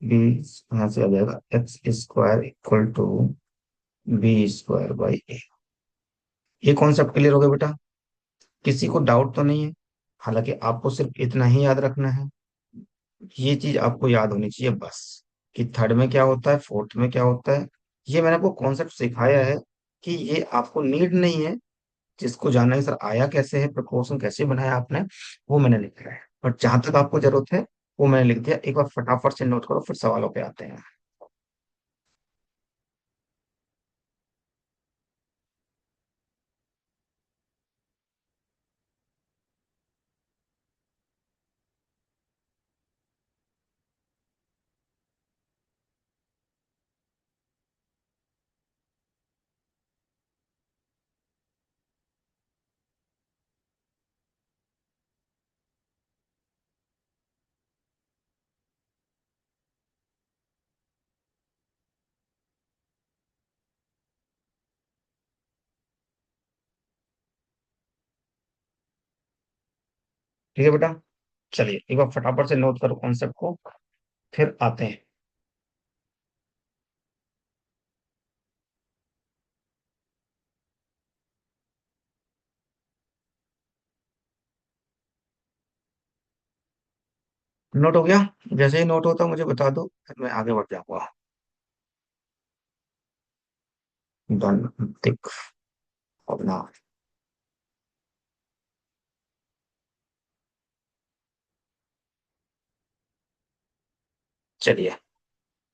बी यहां से आ जाएगा x square equal to b square by a. ये कॉन्सेप्ट क्लियर हो गया बेटा? किसी को डाउट तो नहीं है? हालांकि आपको सिर्फ इतना ही याद रखना है, ये चीज आपको याद होनी चाहिए बस, कि थर्ड में क्या होता है, फोर्थ में क्या होता है। ये मैंने आपको कॉन्सेप्ट सिखाया है कि ये आपको नीड नहीं है। जिसको जानना है सर आया कैसे है, प्रपोर्शन कैसे बनाया आपने, वो मैंने लिखा है। और जहां तक आपको जरूरत है वो मैंने लिख दिया। एक बार फटाफट से नोट करो, फिर सवालों पे आते हैं। ठीक है बेटा, चलिए एक बार फटाफट से नोट करो कॉन्सेप्ट को, फिर आते हैं। नोट हो गया? जैसे ही नोट होता मुझे बता दो, फिर मैं आगे बढ़ जाऊंगा। डन, टिक अपना। चलिए,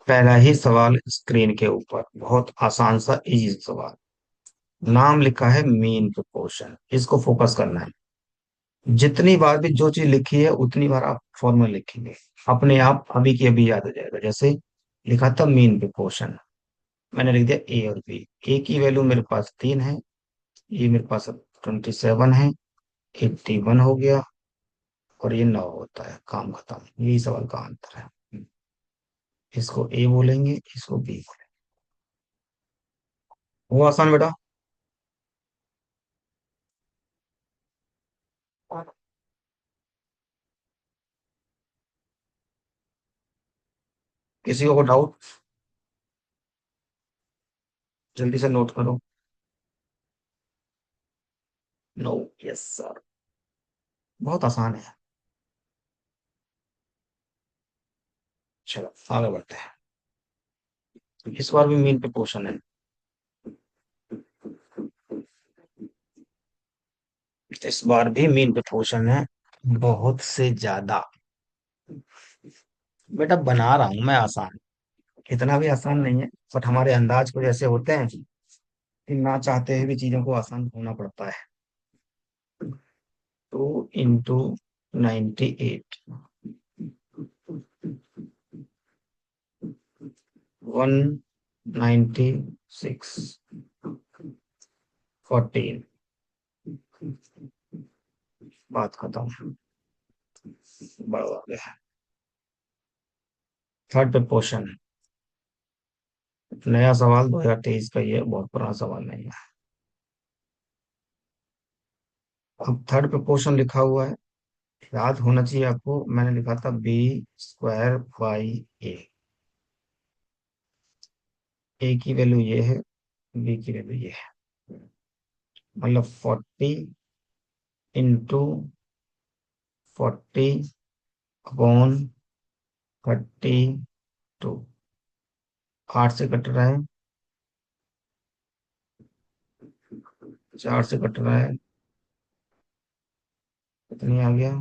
पहला ही सवाल स्क्रीन के ऊपर, बहुत आसान सा इजी सवाल। नाम लिखा है मीन प्रोपोर्शन, इसको फोकस करना है। जितनी बार भी जो चीज लिखी है उतनी बार आप फॉर्मूला लिखेंगे, अपने आप अभी की अभी याद हो जाएगा। जैसे लिखा था मीन प्रोपोर्शन, मैंने लिख दिया ए और बी। ए की वैल्यू मेरे पास 3 है, ये मेरे पास 27 है, 81 हो गया, और ये 9 होता है, काम खत्म। यही सवाल का आंसर है। इसको ए बोलेंगे, इसको बी बोलेंगे। वो आसान बेटा। किसी को डाउट? जल्दी से नोट करो। नो, यस सर, बहुत आसान है। चलो आगे बढ़ते हैं। इस बार भी मीन पे क्वेश्चन है। इस बार भी मीन पे क्वेश्चन है, बहुत से ज्यादा। बेटा बना रहा हूं मैं आसान, इतना भी आसान नहीं है, बट हमारे अंदाज कुछ ऐसे होते हैं कि ना चाहते हुए भी चीजों को आसान होना पड़ता है। 2 into 98, 196, 14। बात खत्म। बड़ा हो गया। थर्ड पे क्वेश्चन, नया सवाल 2023 का, ये बहुत पुराना सवाल नहीं है। अब थर्ड पे क्वेश्चन लिखा हुआ है, याद होना चाहिए आपको, मैंने लिखा था B² बाई ए। ए की वैल्यू ये है, बी की वैल्यू ये है, मतलब 40 into 40 अपॉन 32। 8 से कट रहा है, 4 से कट रहा है, कितनी आ गया,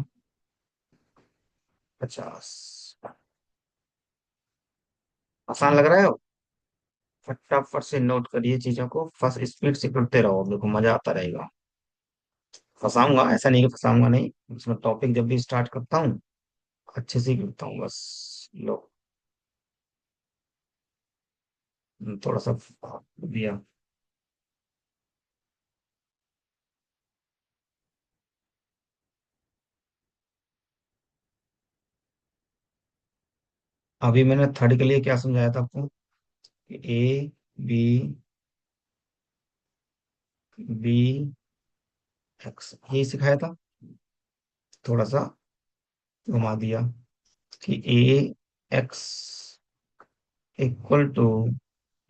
50। आसान लग रहा है। फटाफट से नोट करिए चीजों को, फर्स्ट स्पीड से करते रहो, देखो मजा आता रहेगा। फंसाऊंगा ऐसा नहीं कि फंसाऊंगा नहीं, उसमें टॉपिक जब भी स्टार्ट करता हूँ अच्छे से ही करता हूँ बस। लो, थोड़ा सा दिया। अभी मैंने थर्ड के लिए क्या समझाया था आपको, ए बी, बी एक्स, यही सिखाया था। थोड़ा सा घुमा दिया कि a x equal to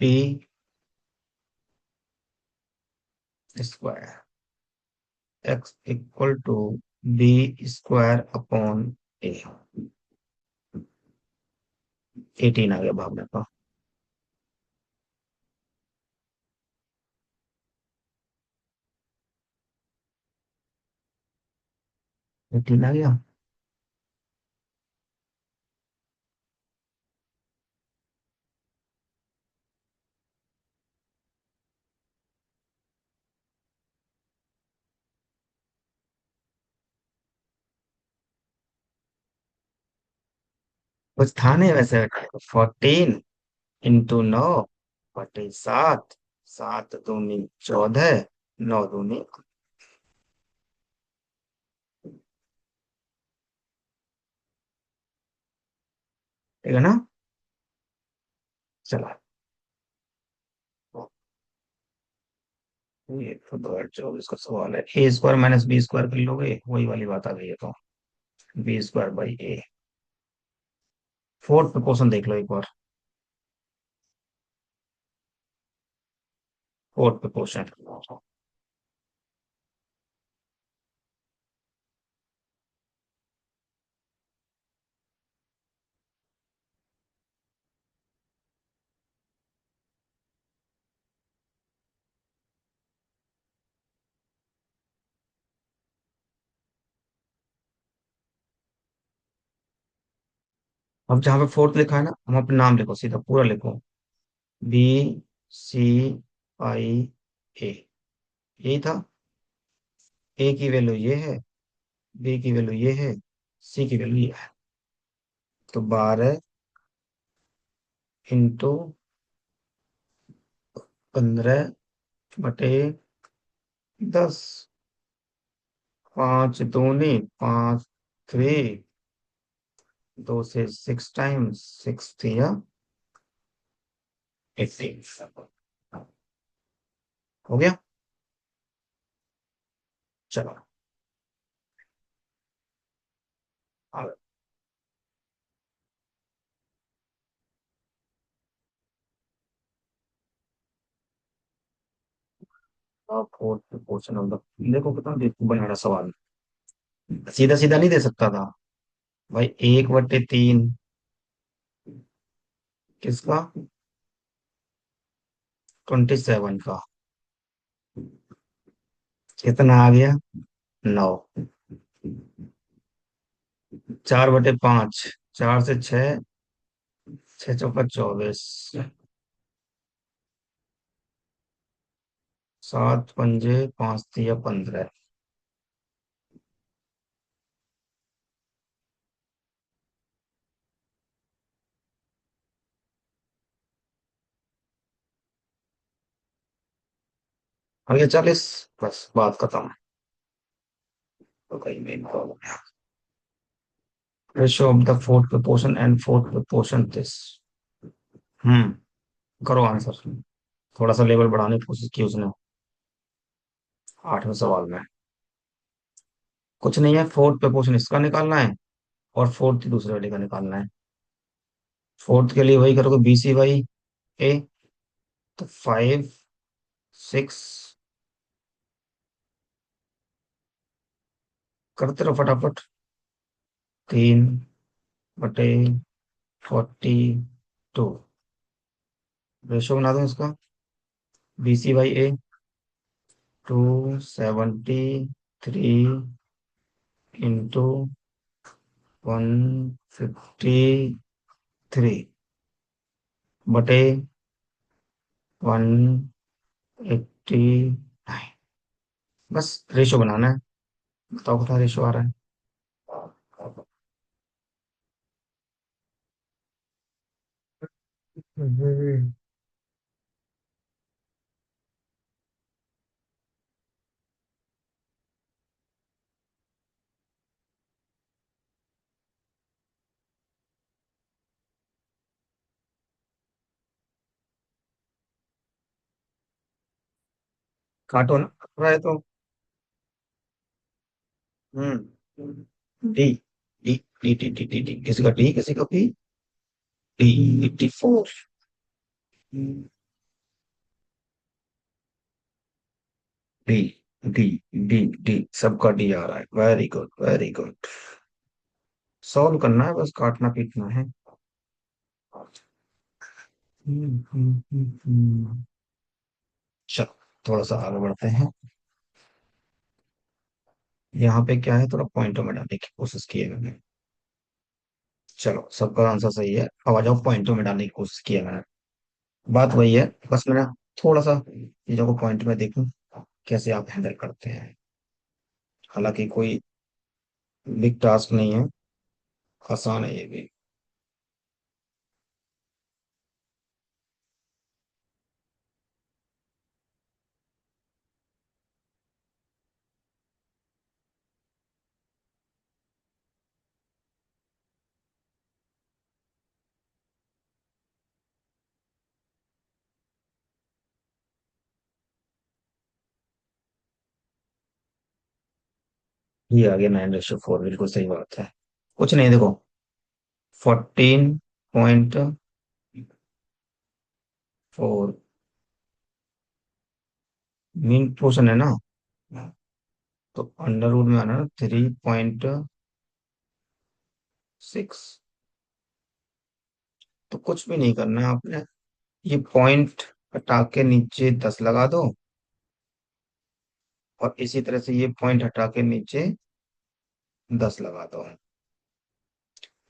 b square, x equal to b square upon a. 18 आ गया भावना का। 18 आ गया। कुछ था नहीं वैसे। 14 into 9, 7, 7 दूनी 14, 9 दूनी। ठीक है ना। चला, ये तो 2024 का सवाल है। A² - B² कर लोगे, वही वाली बात आ गई है तो। B² by A. Fourth question देख लो एक बार। फोर्थ क्वेश्चन, अब जहां पे फोर्थ लिखा है ना, हम अपने नाम लिखो, सीधा पूरा लिखो। B C I A, यही था। ए की वैल्यू ये है, बी की वैल्यू ये है, सी की वैल्यू ये है। तो 12 into 15/10। 5 दूनी 5, 3, 2 से 6 टाइम्स, 6 या 18। हो गया। चलो, फोर्थ क्वेश्चन ऑफ द, देखो कितना देखो बनाना सवाल, सीधा सीधा नहीं दे सकता था भाई। 1/3 किसका, 27 का कितना आ गया? 9। 4/5, 4 से 6, 6 चौका 24, 7 पंजे 5 तिया 15। आ गया 40। बस बात खत्म। तो कहीं मेन प्रॉब्लम है। Ratio of the fourth proportion and fourth proportion this. Hmm. करो आंसर। थोड़ा सा लेवल बढ़ाने की कोशिश की उसने 8वें सवाल में। कुछ नहीं है, फोर्थ प्रपोर्शन इसका निकालना है और फोर्थ दूसरे वाले का निकालना है। फोर्थ के लिए वही करोगे, BC/A। तो 5, 6, करते रहो फटाफट। 3/42। रेशो बना दो इसका। BC/A 273 × 153 बटे 189। बस रेशो बनाना है। बताओ कितना रेशो आ रहा है? काटो ना, कट रहा है तो। D D D D D D D, किसी का डी किसी का P. D84। D D D D, सबका डी आ रहा है। Very good, very good. Solve करना है, बस काटना पीटना है। चलो थोड़ा सा आगे बढ़ते हैं। यहाँ पे क्या है, थोड़ा पॉइंटों में डालने की कोशिश की है मैंने। चलो सबका आंसर सही है, अब आ जाओ पॉइंटों में डालने की कोशिश की है मैंने। बात वही है, बस मैंने थोड़ा सा चीजों को पॉइंट में देखूं कैसे आप हैंडल करते हैं। हालांकि कोई बिग टास्क नहीं है, आसान है ये भी। ये आ गया 9/4, बिल्कुल सही बात है। कुछ नहीं, देखो 14.4 मीन पोर्शन है ना, तो अंडर रूट में आना ना 3.6। तो कुछ भी नहीं करना है आपने, ये पॉइंट हटा के नीचे 10 लगा दो, और इसी तरह से ये पॉइंट हटा के नीचे 10 लगा दो।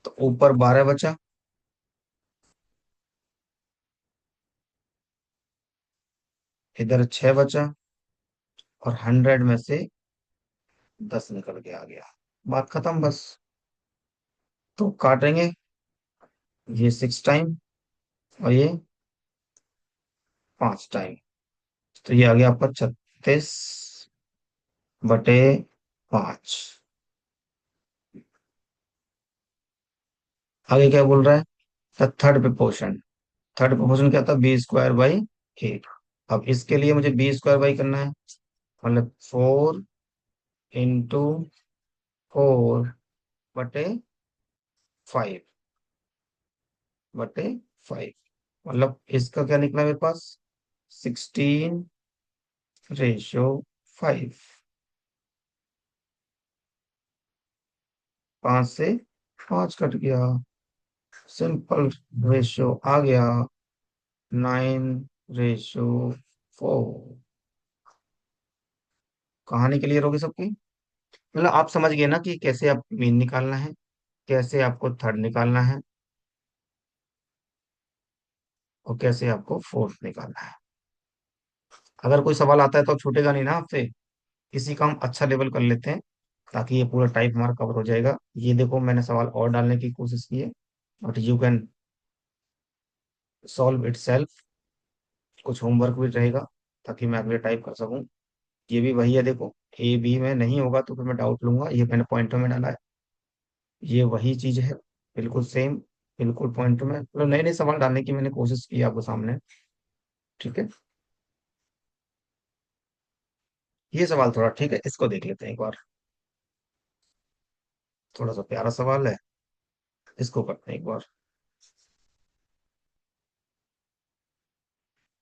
तो ऊपर 12 बचा, इधर 6 बचा, और 100 में से 10 निकल के आ गया। बात खत्म बस। तो काटेंगे, ये 6 टाइम और ये 5 टाइम। तो ये आ गया आपका 36/5। आगे क्या बोल रहा है? Third proportion. थर्ड प्रोपोर्शन क्या था? B² by 8। अब इसके लिए मुझे B² बाई करना है, मतलब 4×4/5 मतलब इसका क्या निकला मेरे पास? 16/5। 5 से 5 कट गया, सिंपल रेशियो आ गया 9। रेशो 4। कहानी क्लियर होगी सबकी? मतलब आप समझ गए ना कि कैसे आप मीन निकालना है, कैसे आपको थर्ड निकालना है, और कैसे आपको फोर्थ निकालना है। अगर कोई सवाल आता है तो छूटेगा नहीं ना आपसे। इसी का हम अच्छा लेवल कर लेते हैं, ताकि ये पूरा टाइप हमारा कवर हो जाएगा। ये देखो, मैंने सवाल और डालने की कोशिश की है, but you can solve it self. कुछ होमवर्क भी रहेगा, ताकि मैं अगले टाइप कर सकूं। ये भी वही है, देखो, ए बी में नहीं होगा तो फिर मैं डाउट लूंगा। ये मैंने पॉइंटर में डाला है, ये वही चीज है, बिल्कुल सेम। बिल्कुल पॉइंट में, मतलब नए नए सवाल डालने की मैंने कोशिश की आपको सामने। ठीक है, ये सवाल थोड़ा ठीक है, इसको देख लेते हैं एक बार। थोड़ा सा प्यारा सवाल है, इसको करते हैं एक बार।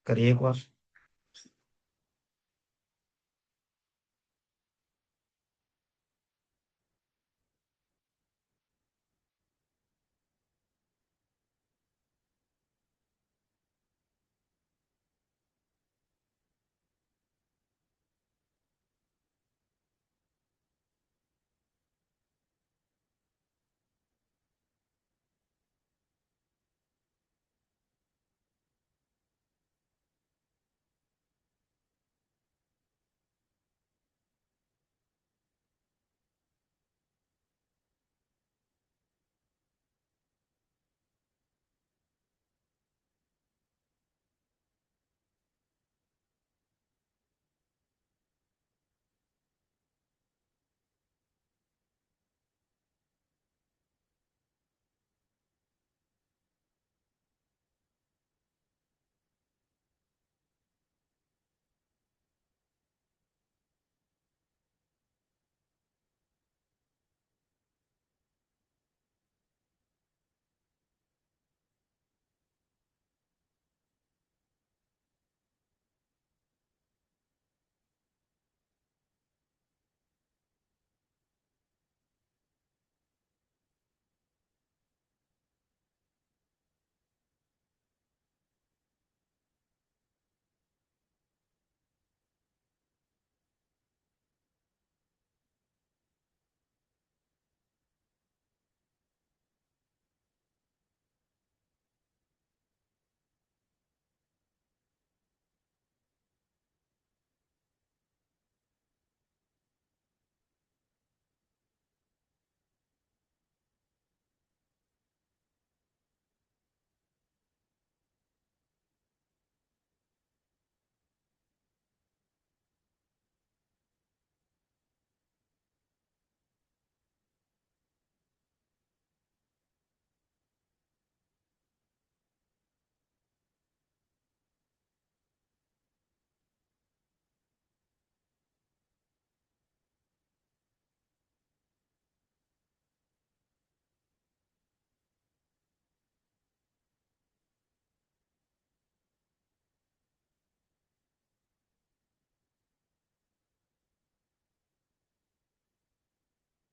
करिए एक बार।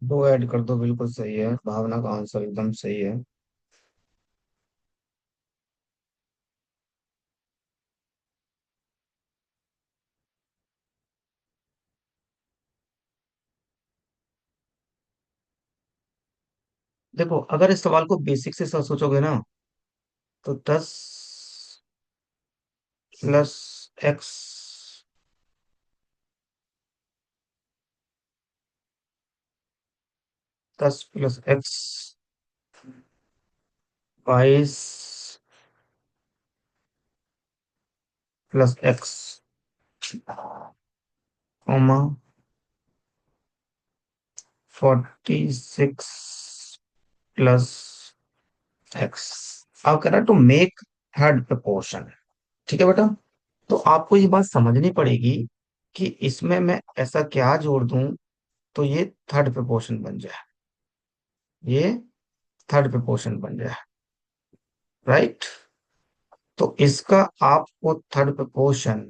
दो ऐड कर दो, बिल्कुल सही है, भावना का आंसर एकदम सही है। देखो, अगर इस सवाल को बेसिक से सोचोगे ना, तो 10 + x, 10 + x, 22 + x, comma 46 + x। अब कह रहा टू मेक थर्ड प्रपोर्शन। ठीक है बेटा, तो आपको ये बात समझनी पड़ेगी कि इसमें मैं ऐसा क्या जोड़ दूं तो ये थर्ड प्रपोर्शन बन जाए, ये थर्ड प्रपोर्शन बन जाए। राइट? तो इसका आपको थर्ड प्रपोर्शन,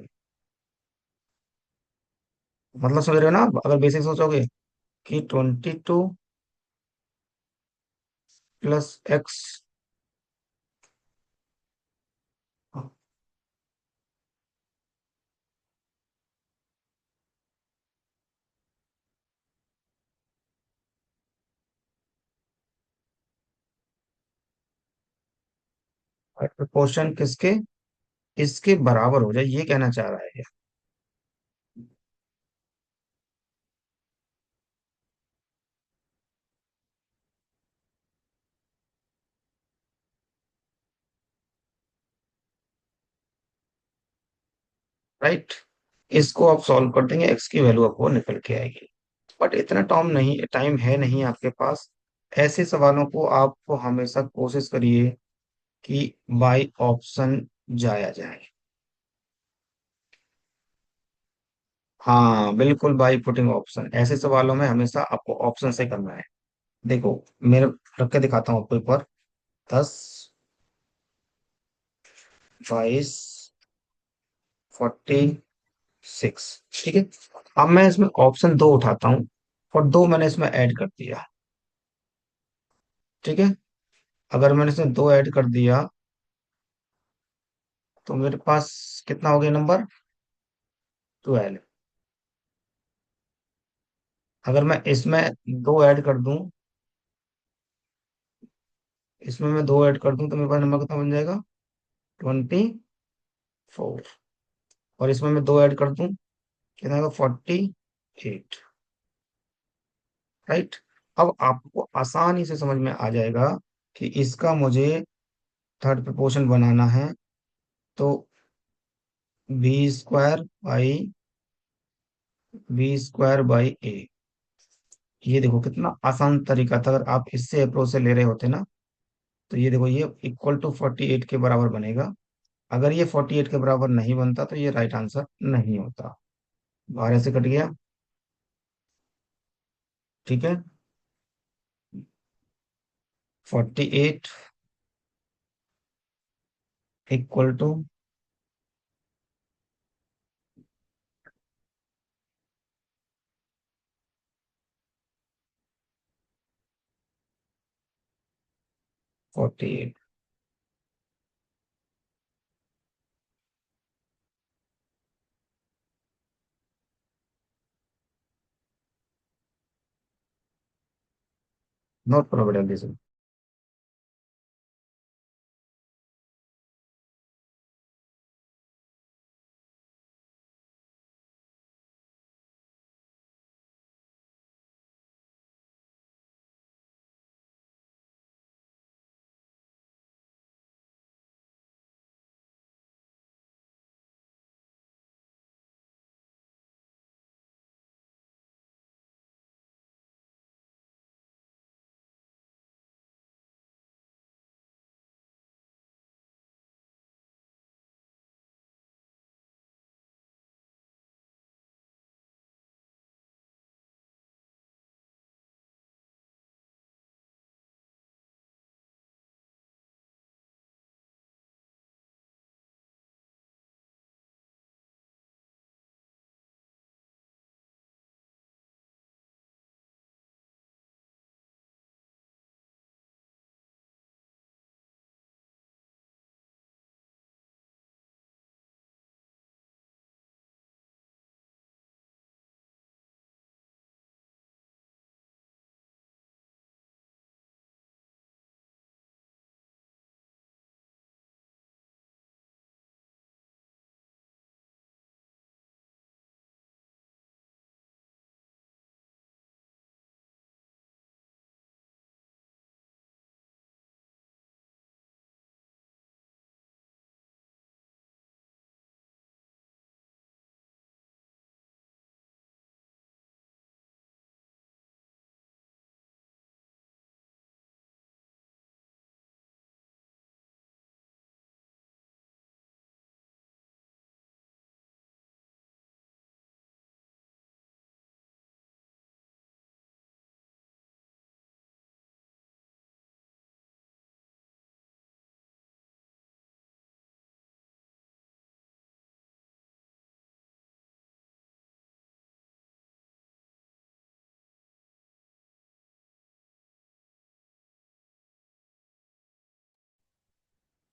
मतलब समझ रहे हो ना आप? अगर बेसिक सोचोगे कि 22 + x, प्रपोर्शन किसके, इसके बराबर हो जाए, ये कहना चाह रहा है ये। राइट। इसको आप सॉल्व कर देंगे, एक्स की वैल्यू आपको निकल के आएगी। बट इतना टाइम है नहीं आपके पास। ऐसे सवालों को आपको हमेशा कोशिश करिए कि बाई ऑप्शन जाया जाए। हाँ बिल्कुल, बाई पुटिंग ऑप्शन, ऐसे सवालों में हमेशा आपको ऑप्शन से करना है। देखो, मेरे रख के दिखाता हूँ आपको एक बार। 10, 22, 46। ठीक है। अब मैं इसमें ऑप्शन दो उठाता हूँ, और दो मैंने इसमें ऐड कर दिया। ठीक है। अगर मैंने इसमें दो ऐड कर दिया, तो मेरे पास कितना हो गया नंबर, 12। अगर मैं इसमें दो ऐड कर दूं, इसमें मैं दो ऐड कर दूं, तो मेरे पास नंबर कितना बन जाएगा, 24। और इसमें मैं दो ऐड कर दूं, कितना आएगा, 48। राइट। अब आपको आसानी से समझ में आ जाएगा कि इसका मुझे थर्ड प्रपोर्शन बनाना है। तो b² बाई a। ये देखो कितना आसान तरीका था, अगर आप इससे अप्रोच से ले रहे होते ना, तो ये देखो ये इक्वल टू 48 के बराबर बनेगा। अगर ये 48 के बराबर नहीं बनता, तो ये राइट आंसर नहीं होता। 12 से कट गया। ठीक है। 48 इक्वल टू 48। Not probability.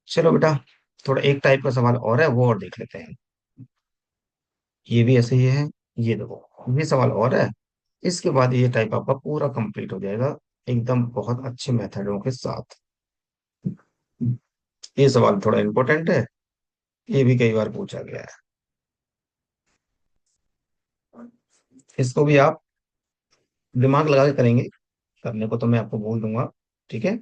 चलो बेटा, थोड़ा एक टाइप का सवाल और है, वो और देख लेते हैं। ये भी ऐसे ही है। ये देखो, ये सवाल और है। इसके बाद ये टाइप आपका पूरा कंप्लीट हो जाएगा, एकदम बहुत अच्छे मेथडों के साथ। ये सवाल थोड़ा इंपॉर्टेंट है, ये भी कई बार पूछा गया है। इसको भी आप दिमाग लगा के करेंगे, करने को तो मैं आपको बोल दूंगा। ठीक है।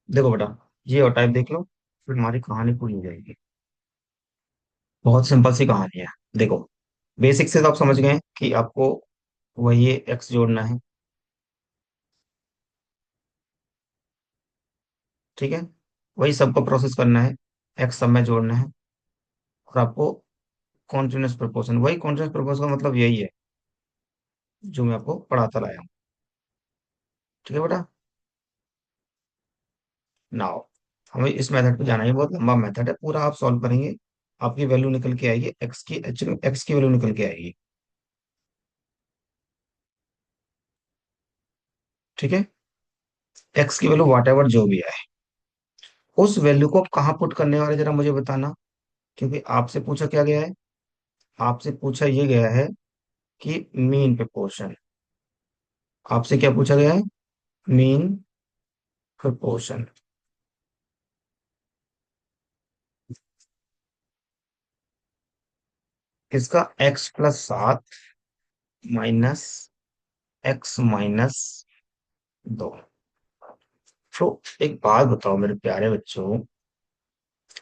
देखो बेटा, ये और टाइप देख लो, फिर हमारी कहानी पूरी हो जाएगी। बहुत सिंपल सी कहानी है। देखो, बेसिक से तो आप समझ गए कि आपको वही एक्स जोड़ना है। ठीक है। वही सबको प्रोसेस करना है, एक्स सब में जोड़ना है। और आपको कॉन्टिन्यूस प्रपोर्शन, वही कॉन्टिन्यूस प्रपोर्शन का मतलब यही है जो मैं आपको पढ़ाता लाया हूँ। ठीक है बेटा। नाउ हमें इस मेथड पे जाना है, बहुत लंबा मेथड है, पूरा आप सॉल्व करेंगे, आपकी वैल्यू निकल के आएगी, एक्स की, एक्चुअली एक्स की वैल्यू निकल के आएगी। ठीक है। एक्स की वैल्यू वाट एवर जो भी है, उस वैल्यू को कहाँ पुट करने वाले जरा मुझे बताना। क्योंकि आपसे पूछा क्या गया है, आपसे पूछा ये गया है कि मीन प्रोपोर्शन। आपसे क्या पूछा गया है? Mean proportion. इसका x+7 माइनस x-2। तो एक बात बताओ मेरे प्यारे बच्चों,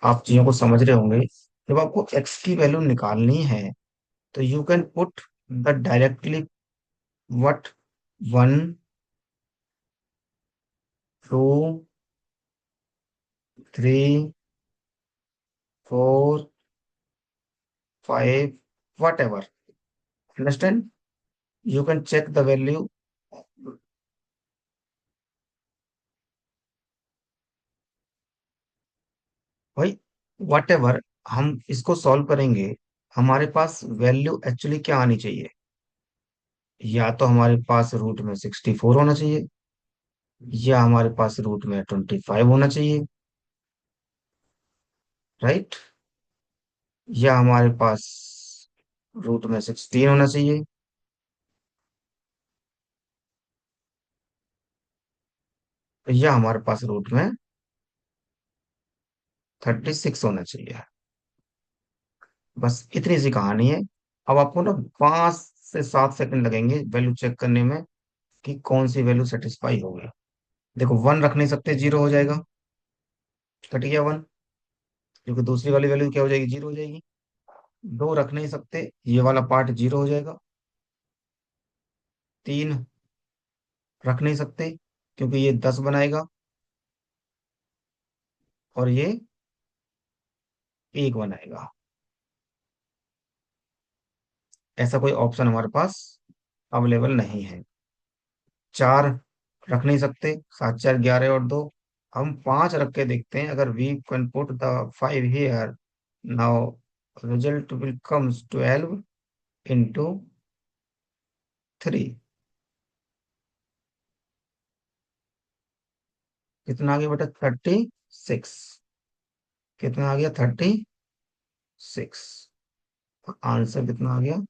आप चीजों को समझ रहे होंगे, जब आपको x की वैल्यू निकालनी है तो you can put the directly what, 1 2 3 4 5, whatever. Understand? You can check the value. भाई वट एवर, हम इसको सॉल्व करेंगे, हमारे पास वैल्यू एक्चुअली क्या आनी चाहिए? या तो हमारे पास रूट में 64 होना चाहिए, या हमारे पास रूट में 25 होना चाहिए, राइट? या हमारे पास रूट में 16 होना चाहिए, या हमारे पास रूट में 36 होना चाहिए। बस इतनी सी कहानी है। अब आपको ना 5 से 7 सेकंड लगेंगे वैल्यू चेक करने में कि कौन सी वैल्यू सेटिस्फाई होगी। देखो, 1 रख नहीं सकते, 0 हो जाएगा, कट गया 1, क्योंकि दूसरी वाली वैल्यू क्या हो जाएगी, 0 हो जाएगी। 2 रख नहीं सकते, ये वाला पार्ट 0 हो जाएगा। 3 रख नहीं सकते क्योंकि ये 10 बनाएगा, और ये 1 बनाएगा। ऐसा कोई ऑप्शन हमारे पास अवेलेबल नहीं है। 4 रख नहीं सकते, 7 4 11 और 2। हम 5 रख के देखते हैं, अगर we can put the 5 here, now result will comes 12 into 3। कितना आ गया बेटा? 36। कितना आ गया? 36। आंसर कितना आ गया?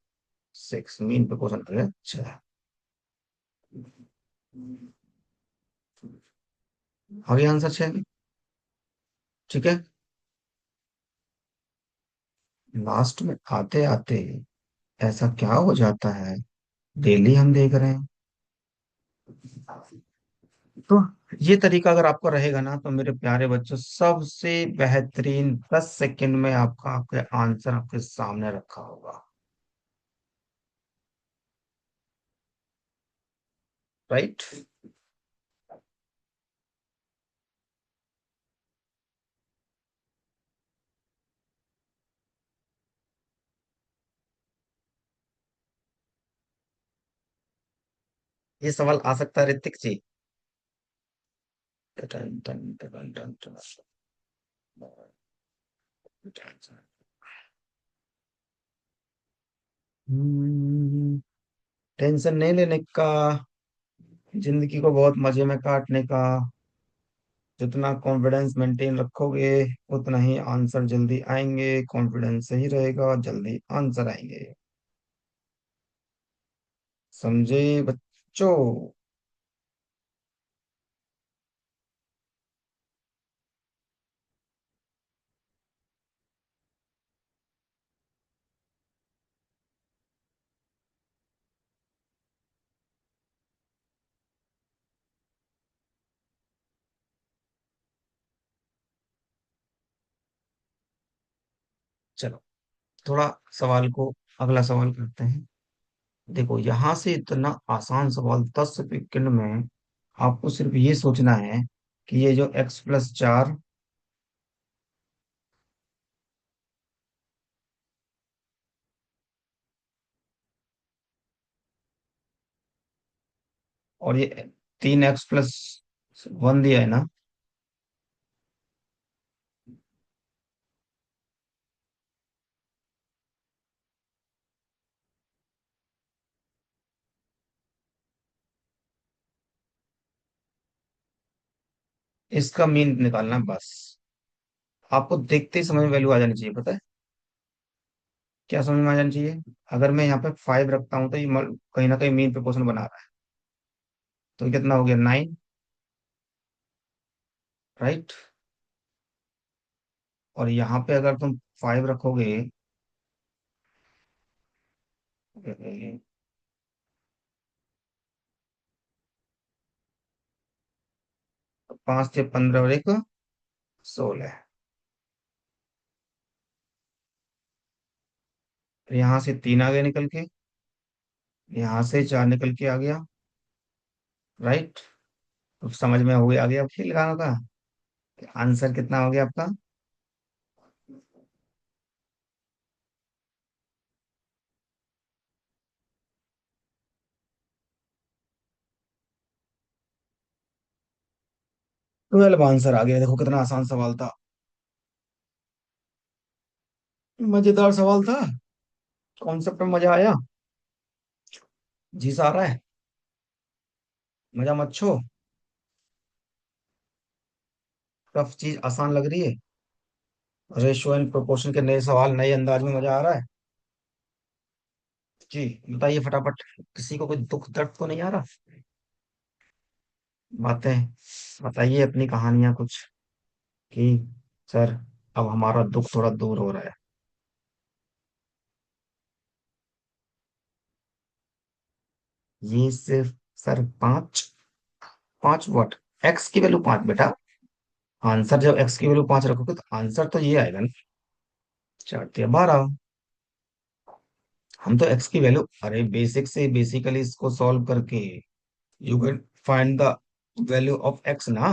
6। मीन पे क्वेश्चन आ गया 6। आ गया आंसर 6। ठीक है। लास्ट में आते आते ऐसा क्या हो जाता है, डेली हम देख रहे हैं। तो ये तरीका अगर आपको रहेगा ना, तो मेरे प्यारे बच्चों, सबसे बेहतरीन 10 सेकंड में आपका आपके आंसर आपके सामने रखा होगा। राइट। ये सवाल आ सकता है ऋतिक जी। टन, टन, टन, टन, टन, टन। टेंशन नहीं लेने का, जिंदगी को बहुत मजे में काटने का। जितना कॉन्फिडेंस मेंटेन रखोगे उतना ही आंसर जल्दी आएंगे। कॉन्फिडेंस सही रहेगा, जल्दी आंसर आएंगे। समझे बच्चों? चलो, थोड़ा सवाल को, अगला सवाल करते हैं। देखो, यहां से इतना आसान सवाल 10 सेकंड में आपको सिर्फ ये सोचना है कि ये जो x+4 और ये 3x+1 दिया है ना, इसका मीन निकालना है बस। आपको देखते ही समझ में वैल्यू आ जानी चाहिए, पता है क्या समझ में आ जानी चाहिए? अगर मैं यहाँ पे 5 रखता हूँ तो ये कहीं ना कहीं मीन प्रोपोर्शन बना रहा है। तो ये कितना हो गया? 9। राइट। और यहाँ पे अगर तुम 5 रखोगे, 5 से 15 और एक 16। फिर यहाँ से 3 आ गए निकल के, यहाँ से 4 निकल के आ गया। राइट। तो समझ में हो गया, आ गया अब खेल लगाना था। आंसर कितना हो गया आपका? ट्वेल्व आंसर आ गया। देखो कितना आसान सवाल था। मजेदार सवाल था। कॉन्सेप्ट में मजा आया। जी सा आ रहा है। मजा मत छो। टफ चीज आसान लग रही है। रेशियो एंड प्रोपोर्शन के नए सवाल नए अंदाज में मजा आ रहा है। जी, बताइए फटाफट। किसी को कोई दुख दर्द तो नहीं आ रहा? बातें बताइए, अपनी कहानियां कुछ, कि सर अब हमारा दुख थोड़ा दूर हो रहा है। ये सिर्फ सर 5। 5 वॉट? एक्स की वैल्यू 5 बेटा। आंसर जब एक्स की वैल्यू 5 रखोगे तो आंसर तो ये आएगा ना। 4×12। हम तो एक्स की वैल्यू, अरे बेसिक से बेसिकली इसको सॉल्व करके you can find the value of x ना।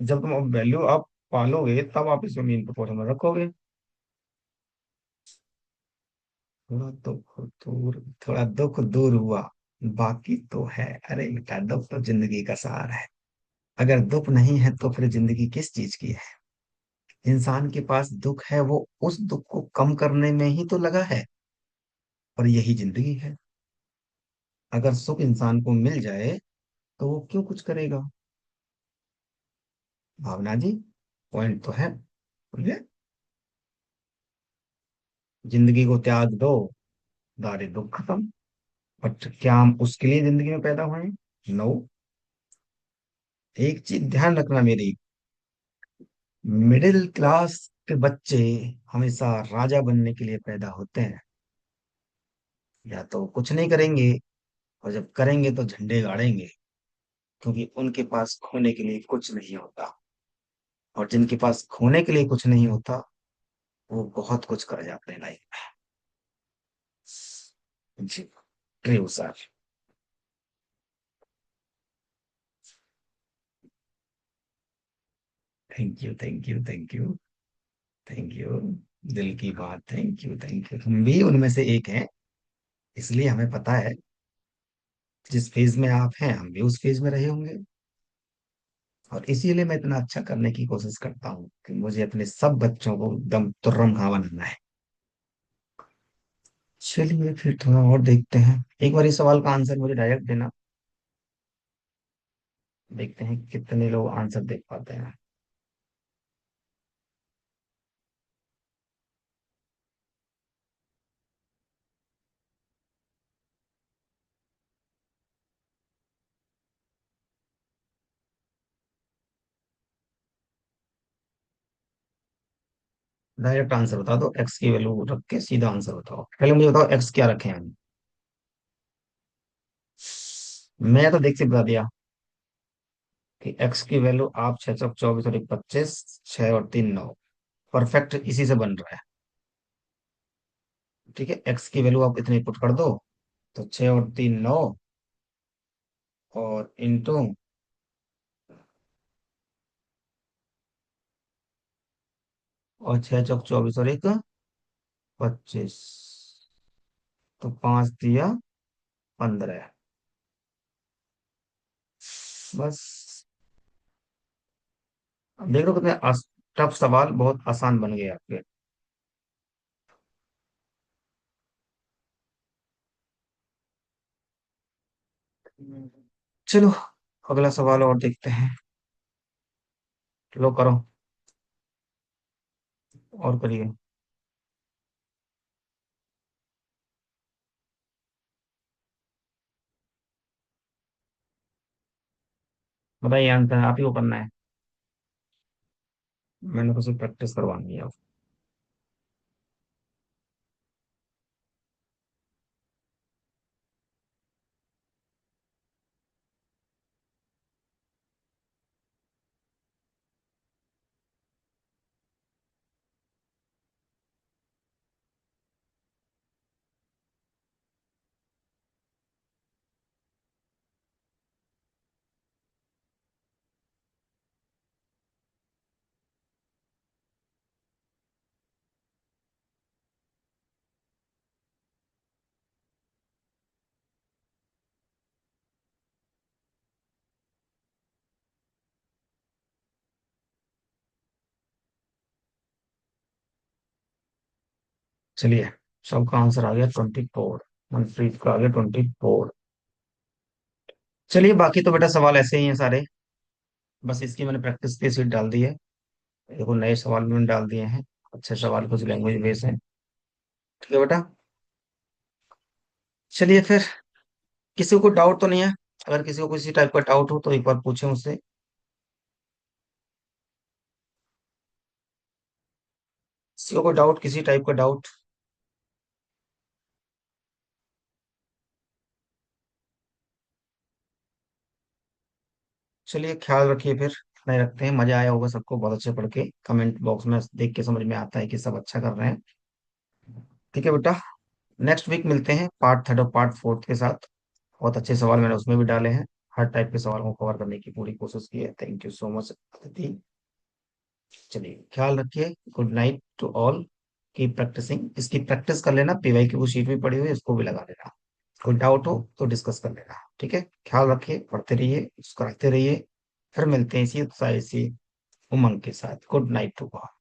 जब तुम वैल्यू आप पालोगे तब आप इसको मीन प्रोपोर्शन में रखोगे। थोड़ा दुख दूर, थोड़ा दुख दूर हुआ, बाकी तो है। अरे बेटा, दुख तो जिंदगी का सार है। अगर दुख नहीं है तो फिर जिंदगी किस चीज की है? इंसान के पास दुख है, वो उस दुख को कम करने में ही तो लगा है। और यही जिंदगी है। अगर सुख इंसान को मिल जाए तो वो क्यों कुछ करेगा? भावना जी, पॉइंट तो है। बोलिए। जिंदगी को त्याग दो, दारी दुख खत्म। बट क्या हम उसके लिए जिंदगी में पैदा हुए हैं? नो। एक चीज ध्यान रखना मेरी, मिडिल क्लास के बच्चे हमेशा राजा बनने के लिए पैदा होते हैं। या तो कुछ नहीं करेंगे, और जब करेंगे तो झंडे गाड़ेंगे। क्योंकि उनके पास खोने के लिए कुछ नहीं होता। और जिनके पास खोने के लिए कुछ नहीं होता, वो बहुत कुछ कर जाते हैं लाइफ में। जी, true sir. Thank you, thank you, thank you, thank you. दिल की बात, थैंक यू, थैंक यू। हम भी उनमें से एक हैं, इसलिए हमें पता है जिस फेज में आप हैं हम भी उस फेज में रहे होंगे। और इसीलिए मैं इतना अच्छा करने की कोशिश करता हूँ कि मुझे अपने सब बच्चों को एकदम तुर्रम खां बनाना है। चलिए फिर थोड़ा और देखते हैं, एक बार इस सवाल का आंसर मुझे डायरेक्ट देना। देखते हैं कितने लोग आंसर दे पाते हैं। डायरेक्ट आंसर बता दो, एक्स की वैल्यू रख के सीधा आंसर बताओ। पहले मुझे बताओ एक्स क्या रखे हैं हम। मैं तो देख से बता दिया कि एक्स की वैल्यू आप 6 चौक 24 और 1 25, 6 और 3 9, परफेक्ट इसी से बन रहा है। ठीक है, एक्स की वैल्यू आप इतनी पुट कर दो, तो 6 और 3 9, और इंटू, और 6 चौक 24 और 1 25, तो 5 दिया 15। बस। अब देख लो कितने टफ सवाल बहुत आसान बन गए आपके। चलो अगला सवाल और देखते हैं। लो करो, और करिए। बताइए आंसर, आप ही को करना है। मैंने तो सिर्फ प्रैक्टिस करवानी है। चलिए, सबका आंसर आ गया 24। मनप्रीत का आ गया 24। चलिए बाकी तो बेटा सवाल ऐसे ही हैं सारे। बस इसकी मैंने प्रैक्टिस की सीट डाल दी है। देखो नए सवाल भी मैंने डाल दिए हैं, अच्छे सवाल कुछ लैंग्वेज बेस हैं। ठीक है बेटा। चलिए फिर, किसी को डाउट तो नहीं है? अगर किसी को किसी टाइप का डाउट हो तो एक बार पूछे मुझसे। किसी को कोई डाउट, किसी टाइप का डाउट? चलिए ख्याल रखिए फिर। नहीं रखते हैं, मजा आया होगा सबको बहुत अच्छे पढ़ के, कमेंट बॉक्स में देख के समझ में आता है कि सब अच्छा कर रहे हैं। ठीक है बेटा। नेक्स्ट वीक मिलते हैं पार्ट थर्ड और पार्ट फोर्थ के साथ। बहुत अच्छे सवाल मैंने उसमें भी डाले हैं। हर टाइप के सवालों को कवर करने की पूरी कोशिश की है। Thank you so much Aditi. चलिए ख्याल रखिए, गुड नाइट टू ऑल। की प्रैक्टिसिंग, इसकी प्रैक्टिस कर लेना, पीवाई की वो शीट भी पड़ी हुई है इसको भी लगा लेना। कोई डाउट हो तो डिस्कस कर लेना। ठीक है, ख्याल रखिए, पढ़ते रहिए, उसको रखते रहिए। फिर मिलते हैं इसी उत्साह, इसी उमंग के साथ। Good night to all.